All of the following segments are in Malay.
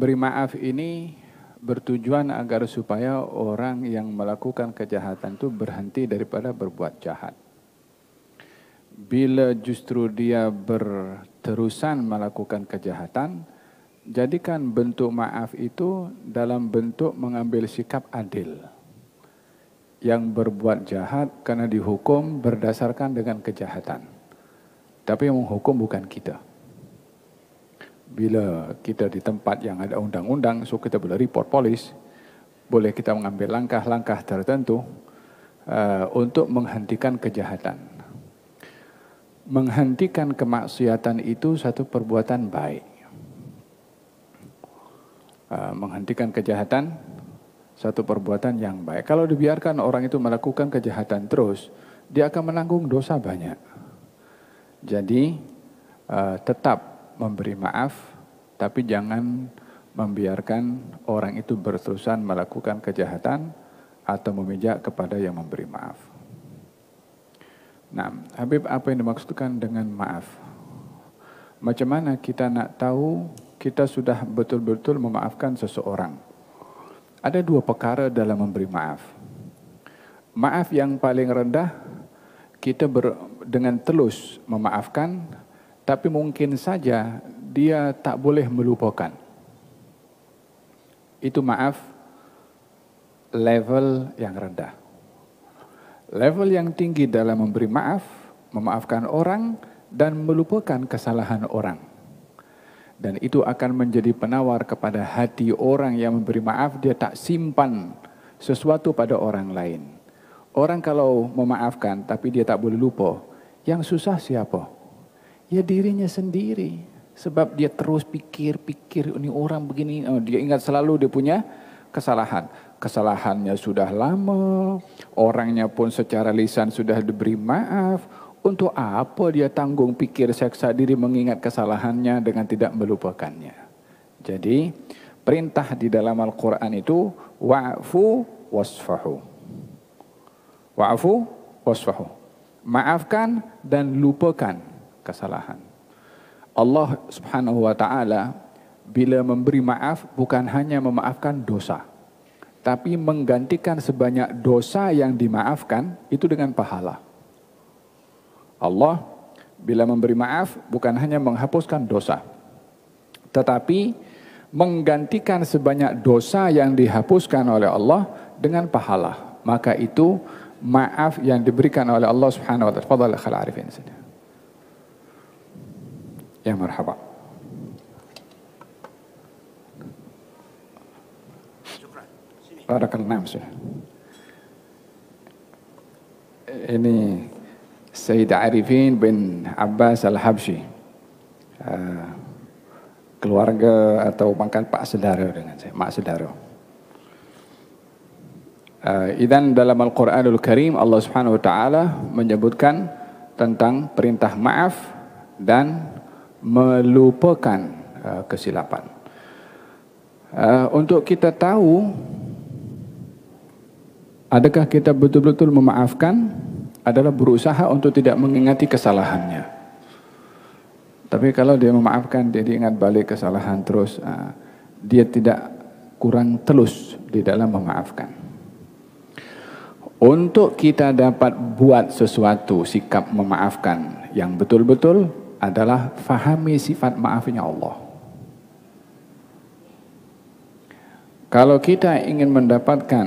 memberi maaf ini bertujuan agar supaya orang yang melakukan kejahatan itu berhenti daripada berbuat jahat. Bila justru dia berterusan melakukan kejahatan, jadikan bentuk maaf itu dalam bentuk mengambil sikap adil. Yang berbuat jahat karena dihukum berdasarkan dengan kejahatan. Tapi yang menghukum bukan kita. Bila kita di tempat yang ada undang-undang, so kita boleh report polis, boleh kita mengambil langkah-langkah tertentu untuk menghentikan kejahatan. Menghentikan kemaksiatan itu satu perbuatan baik. Menghentikan kejahatan satu perbuatan yang baik. Kalau dibiarkan orang itu melakukan kejahatan terus, dia akan menanggung dosa banyak. Jadi tetap memberi maaf, tapi jangan membiarkan orang itu berterusan melakukan kejahatan atau memijak kepada yang memberi maaf. Nah, Habib, apa yang dimaksudkan dengan maaf? Macam mana kita nak tahu kita sudah betul-betul memaafkan seseorang? Ada dua perkara dalam memberi maaf. Maaf yang paling rendah, kita dengan telus memaafkan, tapi mungkin saja dia tak boleh melupakan. Itu maaf level yang rendah. Level yang tinggi dalam memberi maaf, memaafkan orang dan melupakan kesalahan orang. Dan itu akan menjadi penawar kepada hati orang yang memberi maaf, dia tak simpan sesuatu pada orang lain. Orang kalau memaafkan tapi dia tak boleh lupa, yang susah siapa? Ya dirinya sendiri. Sebab dia terus pikir ini orang begini. Dia ingat selalu dia punya kesalahan. Kesalahannya sudah lama. Orangnya pun secara lisan sudah diberi maaf. Untuk apa dia tanggung pikir seksa diri mengingat kesalahannya dengan tidak melupakannya. Jadi perintah di dalam Al-Quran itu wa'fu wasfahu. Wa'fu wasfahu. Maafkan dan lupakan kesalahan. Allah Subhanahu wa taala bila memberi maaf bukan hanya memaafkan dosa, tapi menggantikan sebanyak dosa yang dimaafkan itu dengan pahala. Allah bila memberi maaf bukan hanya menghapuskan dosa, tetapi menggantikan sebanyak dosa yang dihapuskan oleh Allah dengan pahala. Maka itu maaf yang diberikan oleh Allah Subhanahu wa taala. Fadhal akhal arifin. Ya marhaba. Barakallahu fiik. Ini Sayyid Arifin bin Abbas Al-Habsyi. Keluarga atau pangkat pak saudara dengan saya, mak saudara. Idan dalam Al-Quranul Karim Allah Subhanahu wa taala menyebutkan tentang perintah maaf dan melupakan kesilapan. Untuk kita tahu adakah kita betul-betul memaafkan adalah berusaha untuk tidak mengingati kesalahannya. Tapi kalau dia memaafkan, dia ingat balik kesalahan terus, dia tidak kurang telus di dalam memaafkan. Untuk kita dapat buat sesuatu sikap memaafkan yang betul-betul adalah fahami sifat maafnya Allah. Kalau kita ingin mendapatkan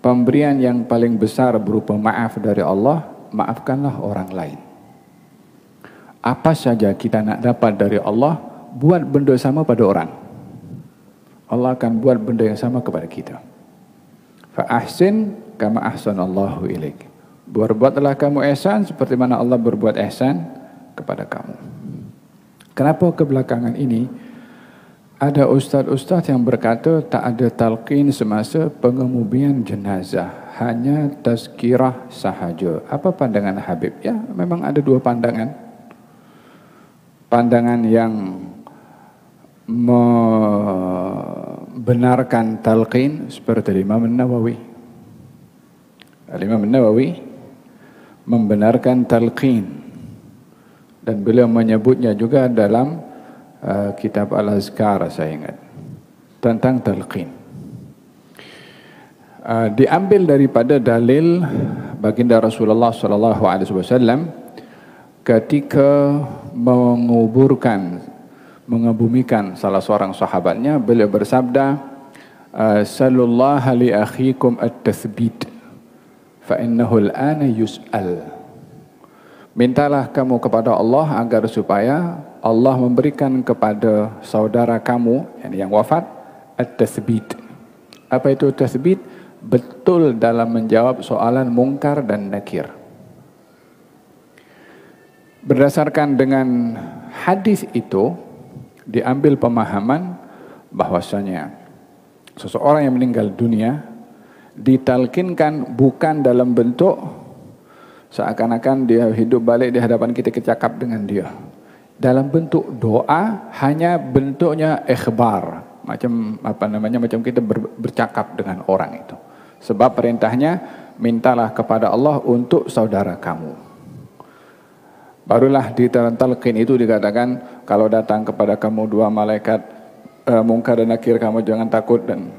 pemberian yang paling besar berupa maaf dari Allah, maafkanlah orang lain. Apa saja kita nak dapat dari Allah, buat benda sama pada orang. Allah akan buat benda yang sama kepada kita. Fa ahsin kama ahsanallahu ilaik. Berbuatlah kamu ihsan seperti mana Allah berbuat ihsan kepada kamu. Kenapa kebelakangan ini ada ustaz-ustaz yang berkata tak ada talqin semasa pengemudian jenazah, hanya tazkirah sahaja. Apa pandangan Habib? Ya, memang ada dua pandangan. Pandangan yang membenarkan talqin seperti Imam Nawawi. Imam Nawawi membenarkan talqin. Dan beliau menyebutnya juga dalam kitab Al-Azkar, saya ingat. tentang talqin. Diambil daripada dalil baginda Rasulullah sallallahu alaihi wasallam ketika mengebumikan salah seorang sahabatnya, beliau bersabda, "Sallallahu li akhikum at-tathbit fa innahu al-ana yus'al." Mintalah kamu kepada Allah agar supaya Allah memberikan kepada saudara kamu yang wafat at-tathbit. Apa itu tathbit? Betul dalam menjawab soalan mungkar dan nakir. Berdasarkan dengan hadis itu diambil pemahaman bahwasanya seseorang yang meninggal dunia ditalkinkan bukan dalam bentuk seakan-akan dia hidup balik di hadapan kita cakap dengan dia. Dalam bentuk doa, hanya bentuknya ikhbar, macam kita bercakap dengan orang itu. Sebab perintahnya, mintalah kepada Allah untuk saudara kamu. Barulah di talqin itu dikatakan, kalau datang kepada kamu dua malaikat mungkar dan nakir, kamu jangan takut. Dan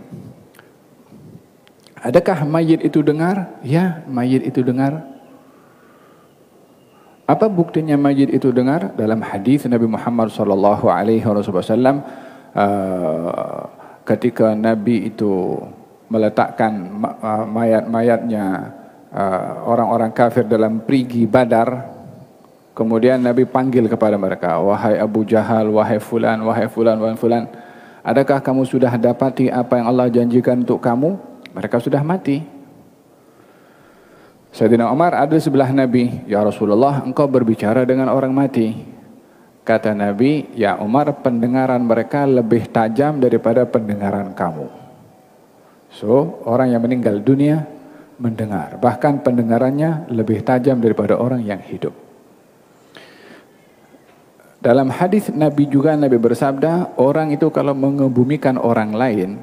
adakah mayit itu dengar? Ya, mayit itu dengar. Apa buktinya mayit itu dengar? Dalam hadis Nabi Muhammad sallallahu alaihi wasallam, ketika Nabi itu meletakkan mayat-mayatnya orang-orang kafir dalam perigi Badar, kemudian Nabi panggil kepada mereka, "Wahai Abu Jahal, wahai fulan, wahai fulan, wahai fulan, adakah kamu sudah dapati apa yang Allah janjikan untuk kamu?" Mereka sudah mati. Sayyidina Umar ada di sebelah Nabi. "Ya Rasulullah, engkau berbicara dengan orang mati." Kata Nabi, "Ya Umar, pendengaran mereka lebih tajam daripada pendengaran kamu." So, orang yang meninggal dunia mendengar. Bahkan pendengarannya lebih tajam daripada orang yang hidup. Dalam hadis Nabi juga, Nabi bersabda, orang itu kalau mengebumikan orang lain,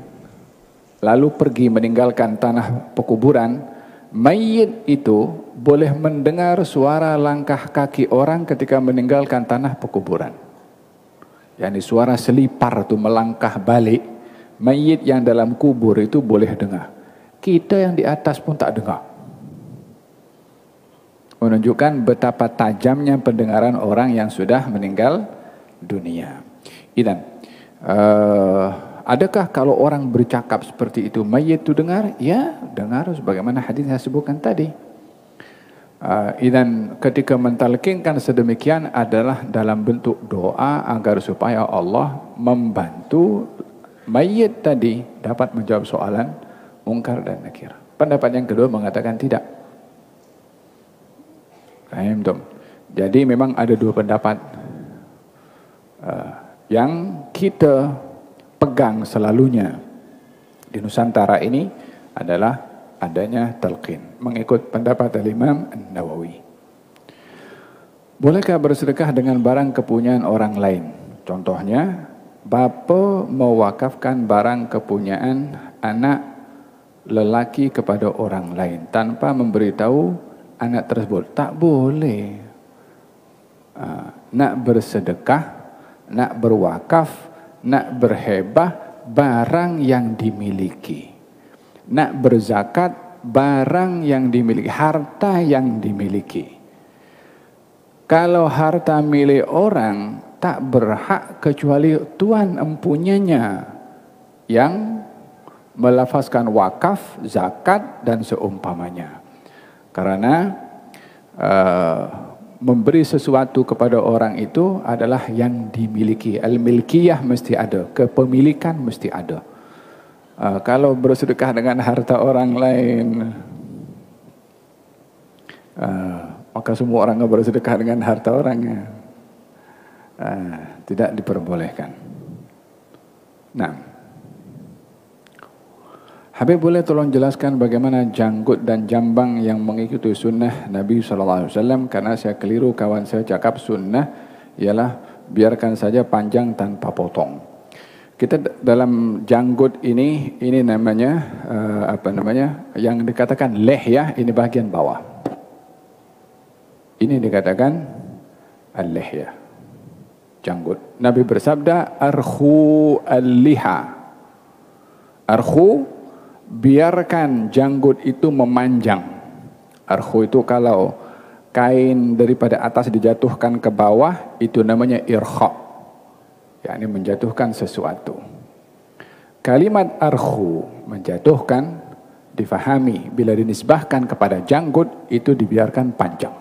lalu pergi meninggalkan tanah pekuburan, mayit itu boleh mendengar suara langkah kaki orang ketika meninggalkan tanah pekuburan. Yani suara selipar itu melangkah balik, mayit yang dalam kubur itu boleh dengar. Kita yang di atas pun tak dengar. Menunjukkan betapa tajamnya pendengaran orang yang sudah meninggal dunia. Idan, adakah kalau orang bercakap seperti itu mayit itu dengar? Ya, dengar sebagaimana hadis yang saya sebutkan tadi. Idan, ketika mentalkinkan sedemikian adalah dalam bentuk doa agar supaya Allah membantu mayit tadi dapat menjawab soalan mungkar dan nakir. Pendapat yang kedua mengatakan tidak. Jadi memang ada dua pendapat yang kita pegang selalunya di Nusantara ini adalah adanya talqin, mengikut pendapat Imam An-Nawawi. Bolehkah bersedekah dengan barang kepunyaan orang lain? Contohnya, bapa mewakafkan barang kepunyaan anak lelaki kepada orang lain tanpa memberitahu anak tersebut. Tak boleh. Nak bersedekah, nak berwakaf, nak berhebah barang yang dimiliki. Nak berzakat barang yang dimiliki, harta yang dimiliki. Kalau harta milik orang, tak berhak kecuali tuan empunyanya yang melafazkan wakaf, zakat dan seumpamanya. Karena memberi sesuatu kepada orang itu adalah yang dimiliki. Al-milkiyah mesti ada, kepemilikan mesti ada. Kalau bersedekah dengan harta orang lain, maka semua orang yang bersedekah dengan harta orangnya tidak diperbolehkan. Nah, Habib boleh tolong jelaskan bagaimana janggut dan jambang yang mengikuti sunnah Nabi SAW, karena saya keliru kawan saya cakap sunnah ialah biarkan saja panjang tanpa potong. Kita dalam janggut ini namanya yang dikatakan lehyah, ini bagian bawah. Ini dikatakan al-lehyah, janggut. Nabi bersabda, arhu al-liha, Arkhu, biarkan janggut itu memanjang. Arkhu itu kalau kain daripada atas dijatuhkan ke bawah, itu namanya irkha, yakni menjatuhkan sesuatu. Kalimat arkhu, menjatuhkan, difahami bila dinisbahkan kepada janggut, itu dibiarkan panjang.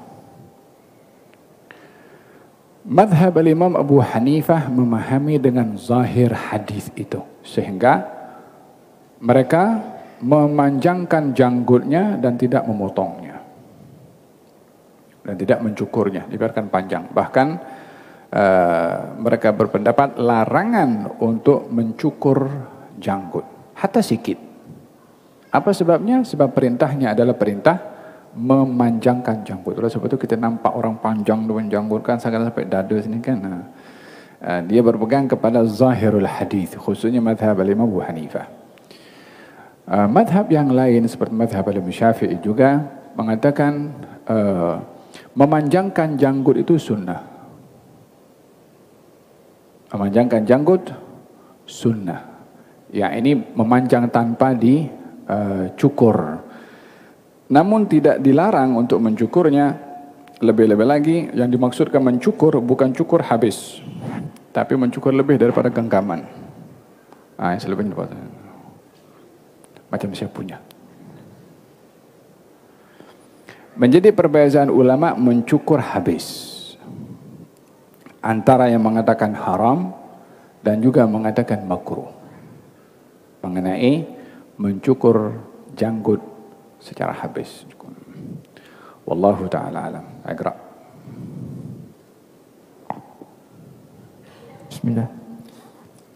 Madhab al-Imam Abu Hanifah memahami dengan zahir hadis itu, sehingga mereka memanjangkan janggutnya dan tidak memotongnya dan tidak mencukurnya, dibiarkan panjang. Bahkan mereka berpendapat larangan untuk mencukur janggut, hatta sikit. Apa sebabnya? Sebab perintahnya adalah perintah memanjangkan janggut. Oleh sebab itu kita nampak orang panjang dengan janggut kan sampai dada sini kan. Dia berpegang kepada zahirul hadis, khususnya madhab al-Imam Abu Hanifah. Madhab yang lain seperti madhab al-Imam Syafi'i juga mengatakan memanjangkan janggut itu sunnah. Memanjangkan janggut sunnah. Ya, ini memanjang tanpa dicukur. Namun tidak dilarang untuk mencukurnya. Lebih-lebih lagi yang dimaksudkan mencukur bukan cukur habis, tapi mencukur lebih daripada genggaman. Yang selebihnya macam saya punya. Menjadi perbezaan ulama mencukur habis antara yang mengatakan haram dan juga mengatakan makruh mengenai mencukur janggut secara habis. Wallahu ta'ala alam. Iqra.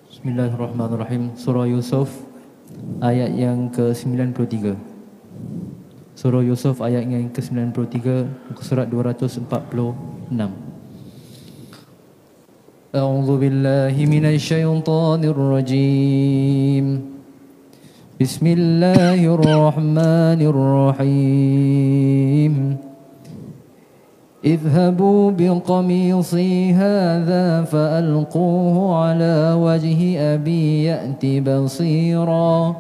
Bismillahirrahmanirrahim. Surah Yusuf ayat yang ke-93. Surah Yusuf ayat yang ke-93, surat 246. A'udzu billahi minasyaitonir rajim. Bismillahirrahmanirrahim. اذهبوا بقميصي هذا فألقوه على وجه أبي يأت بصيرا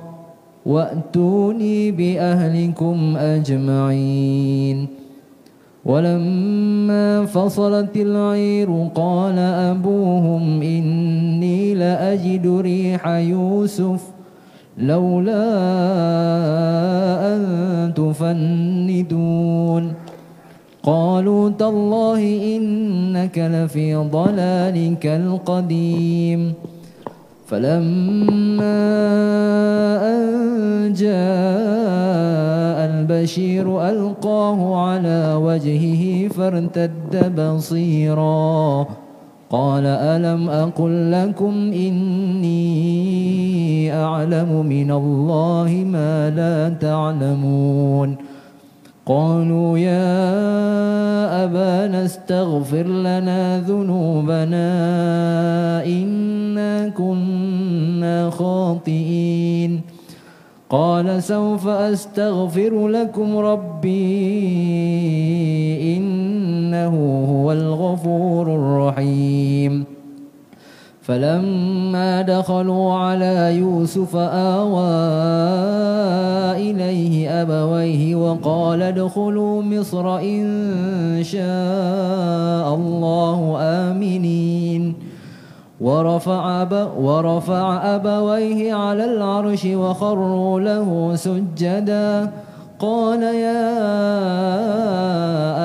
وأتوني بأهلكم أجمعين ولما فصلت العير قال أبوهم إني لأجد ريح يوسف لولا أن تفندون قالوا تالله إنك لفي ضلالك القديم فلما أن جاء البشير ألقاه على وجهه فارتد بصيرا قال ألم أقل لكم إني أعلم من الله ما لا تعلمون قالوا يا أبانا استغفر لنا ذنوبنا إنا كنا خاطئين قال سوف أستغفر لكم ربي إنه هو الغفور الرحيم فلما دخلوا على يوسف آوى إليه أبويه وقال ادخلوا مصر إن شاء الله آمنين ورفع أبويه على العرش وخروا له سجدا قال يا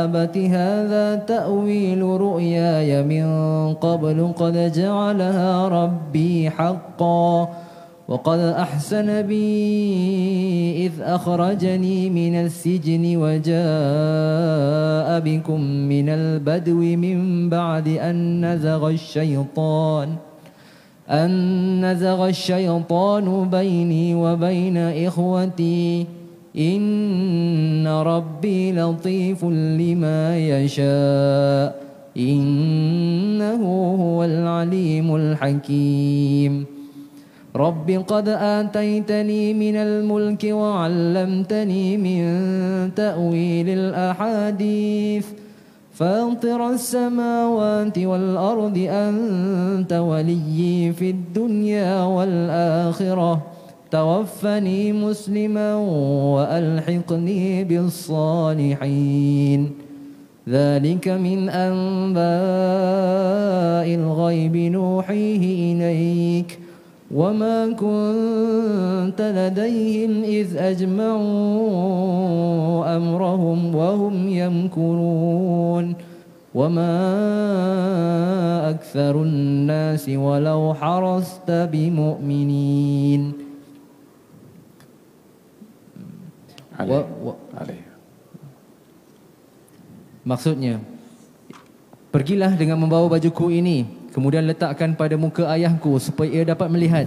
أبت هذا تأويل رؤياي من قبل قد جعلها ربي حقا وقد أحسن بي إذ أخرجني من السجن وجاء بكم من البدو من بعد أن نزغ الشيطان بيني وبين إخوتي إن ربي لطيف لما يشاء إنه هو العليم الحكيم رب قد آتيتني من الملك وعلمتني من تأويل الأحاديث فاطر السماوات والأرض أنت وليي في الدنيا والآخرة توفني مسلما وألحقني بالصالحين ذلك من أنباء الغيب نوحيه إليك وما كنت لديهم إذ أجمعوا أمرهم وهم يمكرون وما أكثر الناس ولو حرصت بمؤمنين. Maksudnya, pergilah dengan membawa bajuku ini, kemudian letakkan pada muka ayahku supaya ia dapat melihat,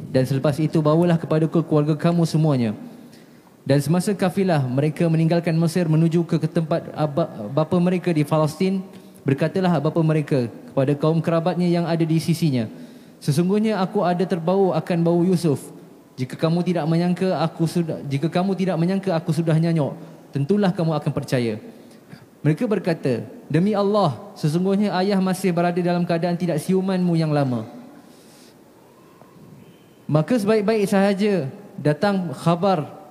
dan selepas itu bawalah kepadaku keluarga kamu semuanya. Dan semasa kafilah mereka meninggalkan Mesir menuju ke tempat bapa mereka di Palestin, berkatalah bapa mereka kepada kaum kerabatnya yang ada di sisinya, sesungguhnya aku ada terbau akan bau Yusuf. Jika kamu tidak menyangka aku sudah nyanyok, tentulah kamu akan percaya. Mereka berkata, demi Allah, sesungguhnya ayah masih berada dalam keadaan tidak siumanmu yang lama. Maka sebaik-baik sahaja datang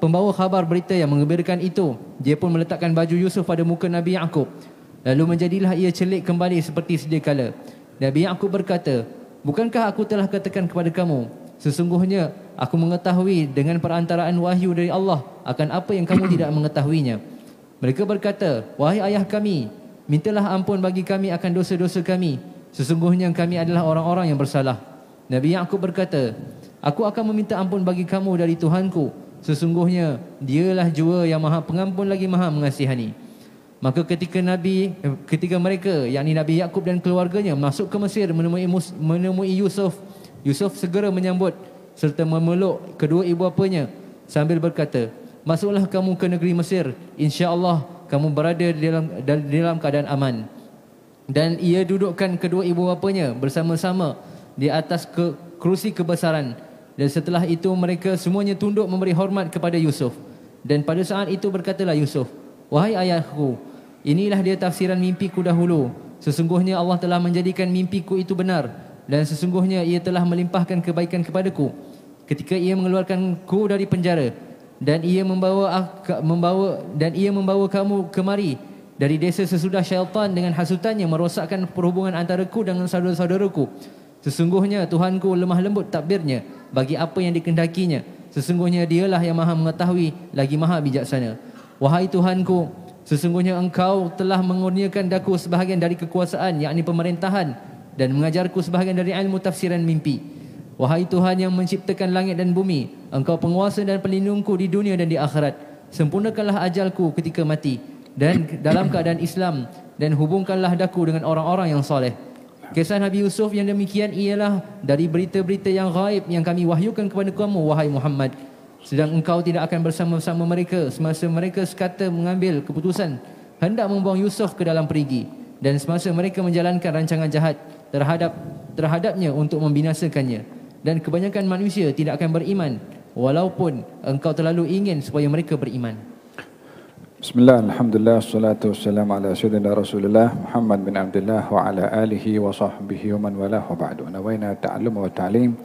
pembawa khabar berita yang menggembirakan itu, dia pun meletakkan baju Yusuf pada muka Nabi Yaqub. Lalu menjadilah ia celik kembali seperti sedia kala. Nabi Yaqub berkata, bukankah aku telah katakan kepada kamu, sesungguhnya aku mengetahui dengan perantaraan wahyu dari Allah akan apa yang kamu tidak mengetahuinya. Mereka berkata, wahai ayah kami, mintalah ampun bagi kami akan dosa-dosa kami, sesungguhnya kami adalah orang-orang yang bersalah. Nabi Yaqub berkata, aku akan meminta ampun bagi kamu dari Tuhanku, sesungguhnya dialah jua yang maha pengampun lagi maha mengasihani. Maka ketika mereka, yakni Nabi Yaqub dan keluarganya masuk ke Mesir menemui Yusuf, Yusuf segera menyambut serta memeluk kedua ibu bapanya sambil berkata, masuklah kamu ke negeri Mesir, insya-Allah kamu berada dalam keadaan aman. Dan ia dudukkan kedua ibu bapanya bersama-sama di atas kerusi kebesaran. Dan setelah itu mereka semuanya tunduk memberi hormat kepada Yusuf. Dan pada saat itu berkatalah Yusuf, wahai ayahku, inilah dia tafsiran mimpiku dahulu. Sesungguhnya Allah telah menjadikan mimpiku itu benar, dan sesungguhnya ia telah melimpahkan kebaikan kepadaku ketika ia mengeluarkanku dari penjara, dan ia membawa kamu kemari dari desa sesudah syaitan dengan hasutannya merosakkan perhubungan antaraku dengan saudara-saudaraku. Sesungguhnya Tuhanku lemah lembut takbirnya bagi apa yang dikehendakinya. Sesungguhnya dialah yang maha mengetahui lagi maha bijaksana. Wahai Tuhanku, sesungguhnya engkau telah mengurniakan daku sebahagian dari kekuasaan, yakni pemerintahan, dan mengajarku sebahagian dari ilmu tafsiran mimpi. Wahai Tuhan yang menciptakan langit dan bumi, engkau penguasa dan pelindungku di dunia dan di akhirat. Sempurnakanlah ajalku ketika mati dan dalam keadaan Islam, dan hubungkanlah daku dengan orang-orang yang soleh. Kisah Nabi Yusuf yang demikian ialah dari berita-berita yang gaib yang kami wahyukan kepada kamu, wahai Muhammad. Sedang engkau tidak akan bersama-sama mereka semasa mereka sekata mengambil keputusan hendak membuang Yusuf ke dalam perigi, dan semasa mereka menjalankan rancangan jahat terhadapnya untuk membinasakannya. Dan kebanyakan manusia tidak akan beriman walaupun engkau terlalu ingin supaya mereka beriman. Bismillah, alhamdulillah, salatu wassalamu ala sayyidina Rasulullah Muhammad bin Abdullah wa ala alihi wa sahbihi wa man walah wa ba'du. Nawaina ta'allum wa ta'lim,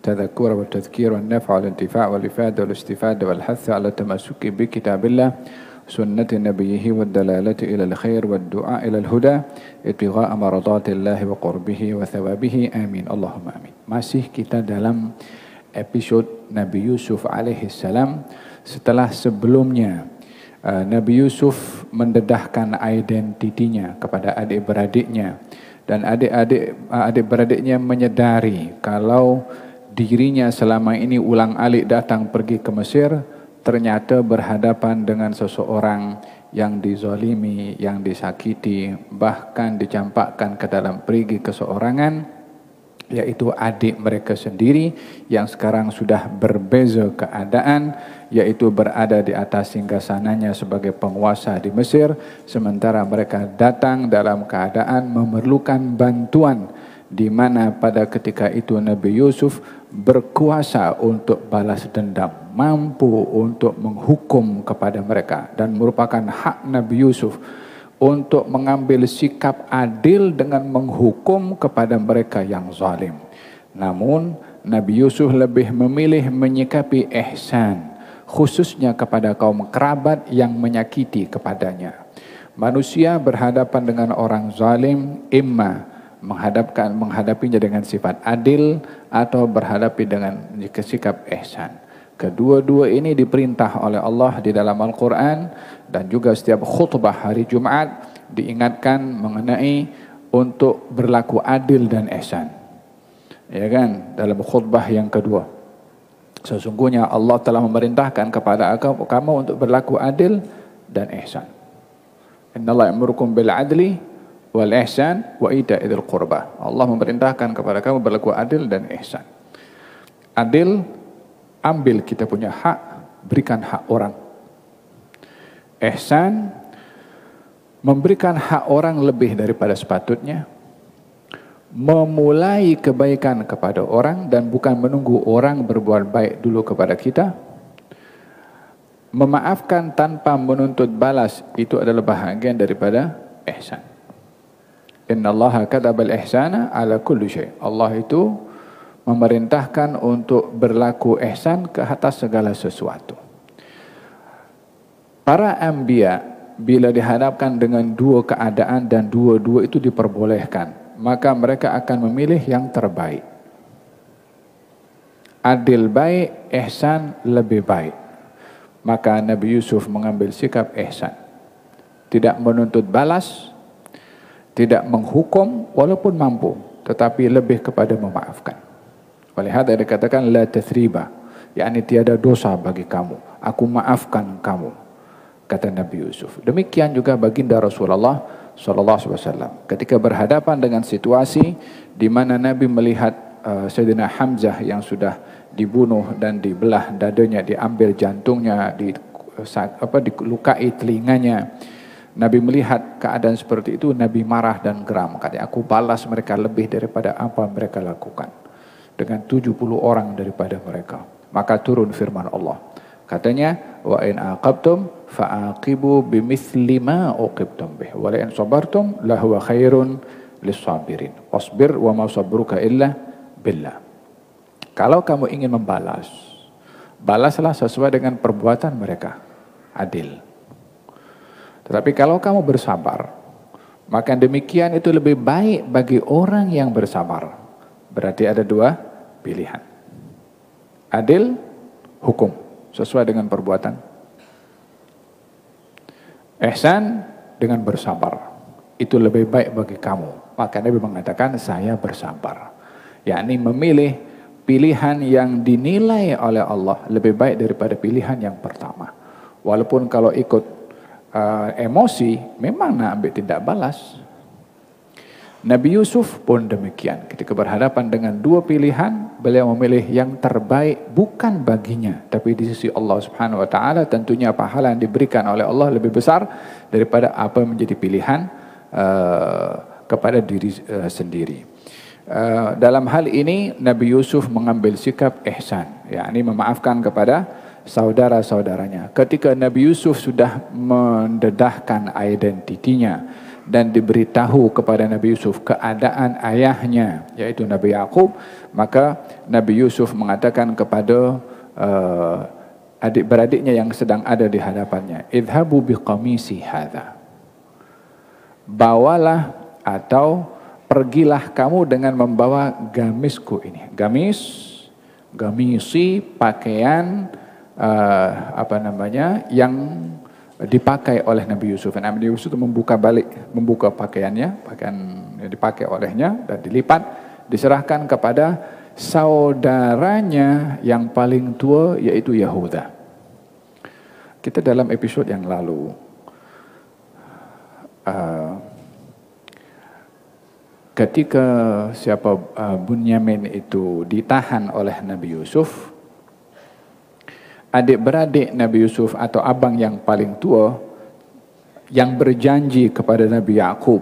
tadhakkura wa tadhkir wa naf'a wal intifa' wal ifada wal istifada wal hath ala tamassuki bi kitabillah sunnati nabiyhi wad dalalati ila al khair wad du'a ila al huda ibtigha'a maradatillahi wa qurbihi wa thawabihi, amin Allahumma amin. Masih kita dalam episode Nabi Yusuf alaihi salam. Setelah sebelumnya Nabi Yusuf mendedahkan identitinya kepada adik-beradiknya, dan adik-beradiknya menyadari kalau dirinya selama ini ulang-alik datang pergi ke Mesir, ternyata berhadapan dengan seseorang yang dizalimi, yang disakiti, bahkan dicampakkan ke dalam perigi keseorangan, yaitu adik mereka sendiri yang sekarang sudah berbeza keadaan, yaitu berada di atas singgasananya sebagai penguasa di Mesir, sementara mereka datang dalam keadaan memerlukan bantuan, di mana pada ketika itu Nabi Yusuf berkuasa untuk balas dendam, mampu untuk menghukum kepada mereka, dan merupakan hak Nabi Yusuf untuk mengambil sikap adil dengan menghukum kepada mereka yang zalim. Namun Nabi Yusuf lebih memilih menyikapi ihsan, khususnya kepada kaum kerabat yang menyakiti kepadanya. Manusia berhadapan dengan orang zalim, imma menghadapinya dengan sifat adil atau berhadapi dengan sikap ihsan. Kedua-dua ini diperintah oleh Allah di dalam Al-Quran, dan juga setiap khutbah hari Jumat diingatkan mengenai untuk berlaku adil dan ihsan. Ya kan, dalam khutbah yang kedua, sesungguhnya Allah telah memerintahkan kepada kamu untuk berlaku adil dan ihsan. Innallaha ya'murukum bil adli wal ihsan wa ita'idil qurba. Allah memerintahkan kepada kamu berlaku adil dan ihsan. Adil, ambil kita punya hak, berikan hak orang. Ihsan, memberikan hak orang lebih daripada sepatutnya. Memulai kebaikan kepada orang dan bukan menunggu orang berbuat baik dulu kepada kita. Memaafkan tanpa menuntut balas, itu adalah bahagian daripada ihsan. Innallaha katabal ihsana ala kulli syai'. Allah itu memerintahkan untuk berlaku ihsan ke atas segala sesuatu. Para anbiya bila dihadapkan dengan dua keadaan dan dua-dua itu diperbolehkan, maka mereka akan memilih yang terbaik. Adil baik, ihsan lebih baik. Maka Nabi Yusuf mengambil sikap ihsan. Tidak menuntut balas, tidak menghukum walaupun mampu, tetapi lebih kepada memaafkan. Oleh hal yang dikatakan la tathriba, yakni tiada dosa bagi kamu, aku maafkan kamu, kata Nabi Yusuf. Demikian juga baginda Rasulullah sallallahu alaihi wasallam ketika berhadapan dengan situasi di mana Nabi melihat Sayyidina Hamzah yang sudah dibunuh dan dibelah dadanya, diambil jantungnya, dilukai telinganya. Nabi melihat keadaan seperti itu, Nabi marah dan geram. Katanya, aku balas mereka lebih daripada apa mereka lakukan dengan 70 orang daripada mereka. Maka turun firman Allah. Katanya, wa in aqabtum fa'aqibu bimithli ma uqibtum bih wa la in sabartum lahuwa khairun lis-sabirin. Wasbir wa ma sabruka illa billah. Kalau kamu ingin membalas, balaslah sesuai dengan perbuatan mereka, adil. Tetapi kalau kamu bersabar, maka demikian itu lebih baik bagi orang yang bersabar. Berarti ada dua pilihan. Adil, hukum sesuai dengan perbuatan. Ihsan dengan bersabar. Itu lebih baik bagi kamu. Maka Nabi mengatakan saya bersabar. Yakni memilih pilihan yang dinilai oleh Allah lebih baik daripada pilihan yang pertama. Walaupun kalau ikut emosi, memang nak ambil tindak balas. Nabi Yusuf pun demikian. Ketika berhadapan dengan dua pilihan, beliau memilih yang terbaik bukan baginya, tapi di sisi Allah Subhanahu wa taala. Tentunya pahala yang diberikan oleh Allah lebih besar daripada apa yang menjadi pilihan kepada diri sendiri. Dalam hal ini Nabi Yusuf mengambil sikap ihsan, yakni memaafkan kepada saudara-saudaranya. Ketika Nabi Yusuf sudah mendedahkan identitinya dan diberitahu kepada Nabi Yusuf keadaan ayahnya, yaitu Nabi Yakub, maka Nabi Yusuf mengatakan kepada adik-beradiknya yang sedang ada di hadapannya, idhabu biqamisi hadha, bawalah atau pergilah kamu dengan membawa gamisku ini. Gamisi pakaian yang dipakai oleh Nabi Yusuf. Nabi Yusuf itu membuka pakaiannya, pakaian yang dipakai olehnya dan dilipat, diserahkan kepada saudaranya yang paling tua, yaitu Yahuda. Kita dalam episode yang lalu ketika Bunyamin itu ditahan oleh Nabi Yusuf, adik-beradik Nabi Yusuf atau abang yang paling tua yang berjanji kepada Nabi Yakub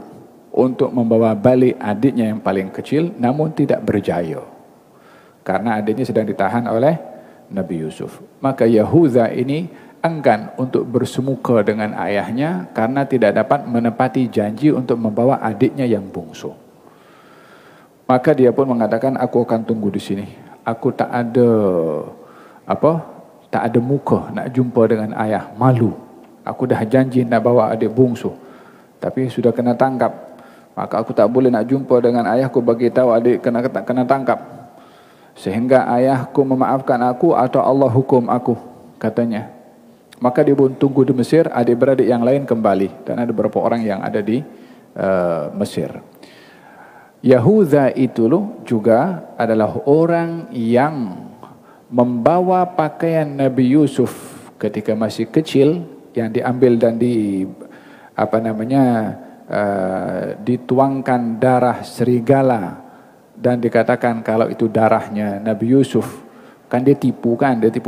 untuk membawa balik adiknya yang paling kecil, namun tidak berjaya karena adiknya sedang ditahan oleh Nabi Yusuf. Maka Yahuda ini enggan untuk bersemuka dengan ayahnya karena tidak dapat menepati janji untuk membawa adiknya yang bungsu. Maka dia pun mengatakan, aku akan tunggu di sini. aku tak ada tak ada muka nak jumpa dengan ayah, malu. Aku dah janji nak bawa adik bungsu, tapi sudah kena tangkap. Maka aku tak boleh nak jumpa dengan ayahku bagi tahu adik kena tangkap. Sehingga ayahku memaafkan aku atau Allah hukum aku, katanya. Maka dia pun tunggu di Mesir, adik-beradik yang lain kembali. Dan ada beberapa orang yang ada di Mesir. Yahuda itu juga adalah orang yang membawa pakaian Nabi Yusuf ketika masih kecil, yang diambil dan dituangkan darah serigala, dan dikatakan kalau itu darahnya Nabi Yusuf. Kan dia tipu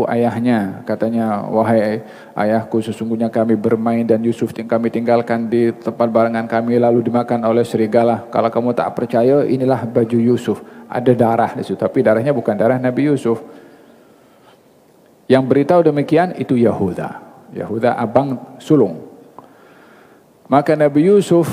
ayahnya. Katanya, wahai ayahku, sesungguhnya kami bermain dan Yusuf kami tinggalkan di tempat barangan kami lalu dimakan oleh serigala. Kalau kamu tak percaya, inilah baju Yusuf. Ada darah di situ, tapi darahnya bukan darah Nabi Yusuf. Yang beritahu demikian itu Yahuda. Yahuda abang sulung. Maka Nabi Yusuf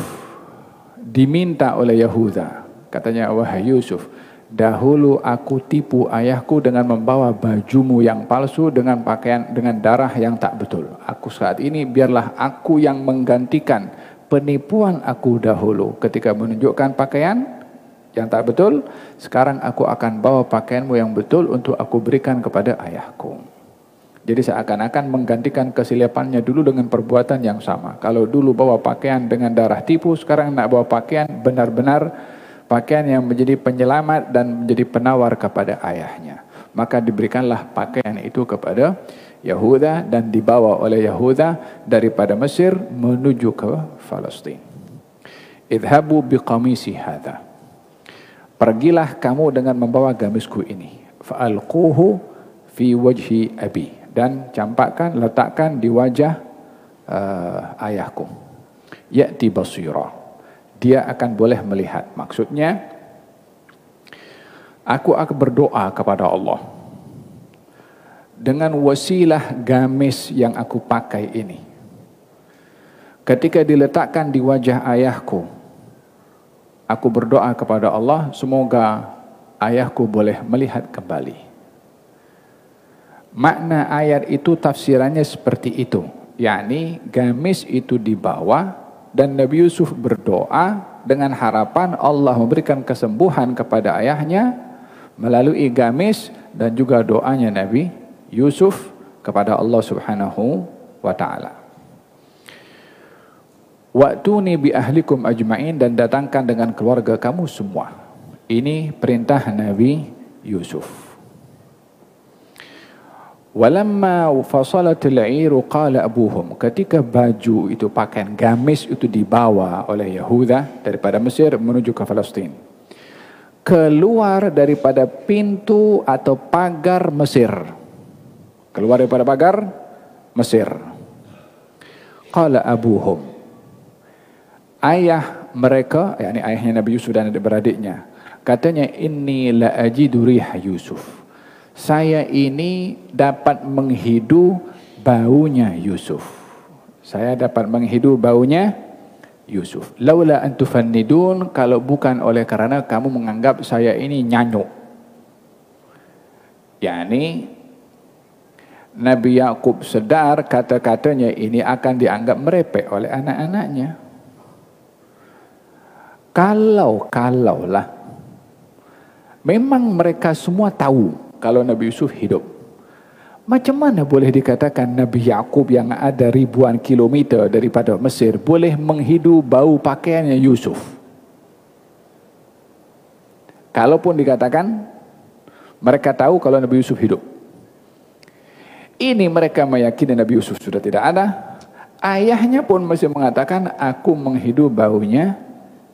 diminta oleh Yahuda. Katanya, wahai Yusuf, dahulu aku tipu ayahku dengan membawa bajumu yang palsu dengan pakaian dengan darah yang tak betul. Aku saat ini biarlah aku yang menggantikan penipuan aku dahulu ketika menunjukkan pakaian yang tak betul. Sekarang aku akan bawa pakaianmu yang betul untuk aku berikan kepada ayahku. Jadi seakan-akan menggantikan kesilapannya dulu dengan perbuatan yang sama. Kalau dulu bawa pakaian dengan darah tipu, sekarang nak bawa pakaian benar-benar pakaian yang menjadi penyelamat dan menjadi penawar kepada ayahnya. Maka diberikanlah pakaian itu kepada Yahuda dan dibawa oleh Yahuda daripada Mesir menuju ke Palestin. Idhabu biqamisi hadha. Pergilah kamu dengan membawa gamisku ini. Fa'alquhu fi wajhi abi. Dan campakkan, letakkan di wajah ayahku. Ya'ti basira. Dia akan boleh melihat. Maksudnya, aku akan berdoa kepada Allah dengan wasilah gamis yang aku pakai ini. Ketika diletakkan di wajah ayahku, aku berdoa kepada Allah, semoga ayahku boleh melihat kembali. Makna ayat itu tafsirannya seperti itu. yakni gamis itu dibawa dan Nabi Yusuf berdoa dengan harapan Allah memberikan kesembuhan kepada ayahnya melalui gamis dan juga doanya Nabi Yusuf kepada Allah Subhanahu wa taala. Wa'tuni bi ahlikum ajma'in, dan datangkan dengan keluarga kamu semua. Ini perintah Nabi Yusuf. Walamma fasalatil 'iru qala abuhum, ketika baju itu pakaian gamis itu dibawa oleh Yahuda daripada Mesir menuju ke Palestin, keluar daripada pintu atau pagar Mesir, keluar daripada pagar Mesir, qala abuhum, ayah mereka, yakni ayahnya Nabi Yusuf dan adik-beradiknya, katanya, inni la ajidu riha Yusuf, saya ini dapat menghidu baunya Yusuf. Saya dapat menghidu baunya Yusuf. Laula an tufannidun, kalau bukan oleh karena kamu menganggap saya ini nyanyuk. yakni Nabi Yakub sedar kata-katanya ini akan dianggap merepek oleh anak-anaknya. Kalaulah memang mereka semua tahu kalau Nabi Yusuf hidup, macam mana boleh dikatakan Nabi Yakub yang ada ribuan kilometer daripada Mesir boleh menghidu bau pakaiannya Yusuf? Kalaupun dikatakan mereka tahu kalau Nabi Yusuf hidup, ini mereka meyakini Nabi Yusuf sudah tidak ada. Ayahnya pun masih mengatakan, aku menghidu baunya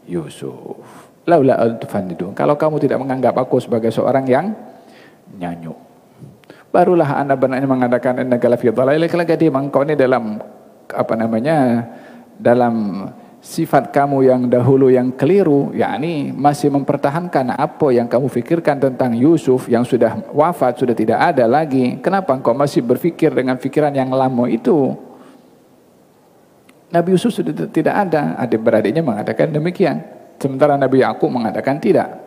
Yusuf. Laula al-tufannidun, kalau kamu tidak menganggap aku sebagai seorang yang nyanyuk, barulah anak benaknya mengatakan innaka lafi dhalalikal qadim, engkau ini dalam dalam sifat kamu yang dahulu yang keliru, yakni masih mempertahankan apa yang kamu fikirkan tentang Yusuf yang sudah wafat, sudah tidak ada lagi. Kenapa engkau masih berfikir dengan fikiran yang lama itu? Nabi Yusuf sudah tidak ada. Adik-beradiknya mengatakan demikian, sementara Nabi Yakub mengatakan tidak.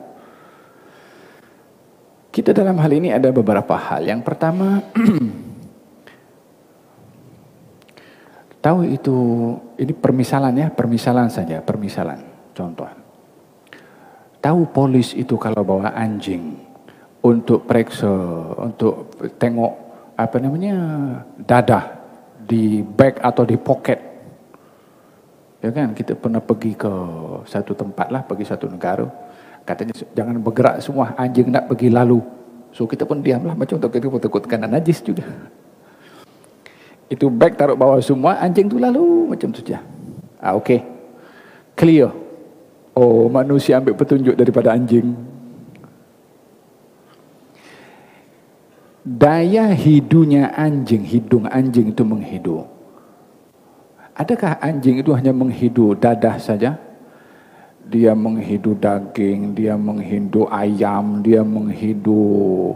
Kita dalam hal ini ada beberapa hal. Yang pertama, tahu itu, ini permisalan ya, permisalan saja, permisalan. Contoh, tahu polis itu kalau bawa anjing untuk periksa, untuk tengok apa namanya, dadah di bag atau di pocket. Ya kan, kita pernah pergi ke satu tempat lah, pergi satu negara. Katanya jangan bergerak semua, anjing nak pergi lalu. So kita pun diamlah, macam tu kita pun takutkan najis juga. Itu bag taruh bawah semua, anjing tu lalu macam tu saja. Okey. Clear. Oh, manusia ambil petunjuk daripada anjing. Daya hidunya anjing, hidung anjing itu menghidu. Adakah anjing itu hanya menghidu dadah saja? Dia menghidu daging, dia menghidu ayam, dia menghidu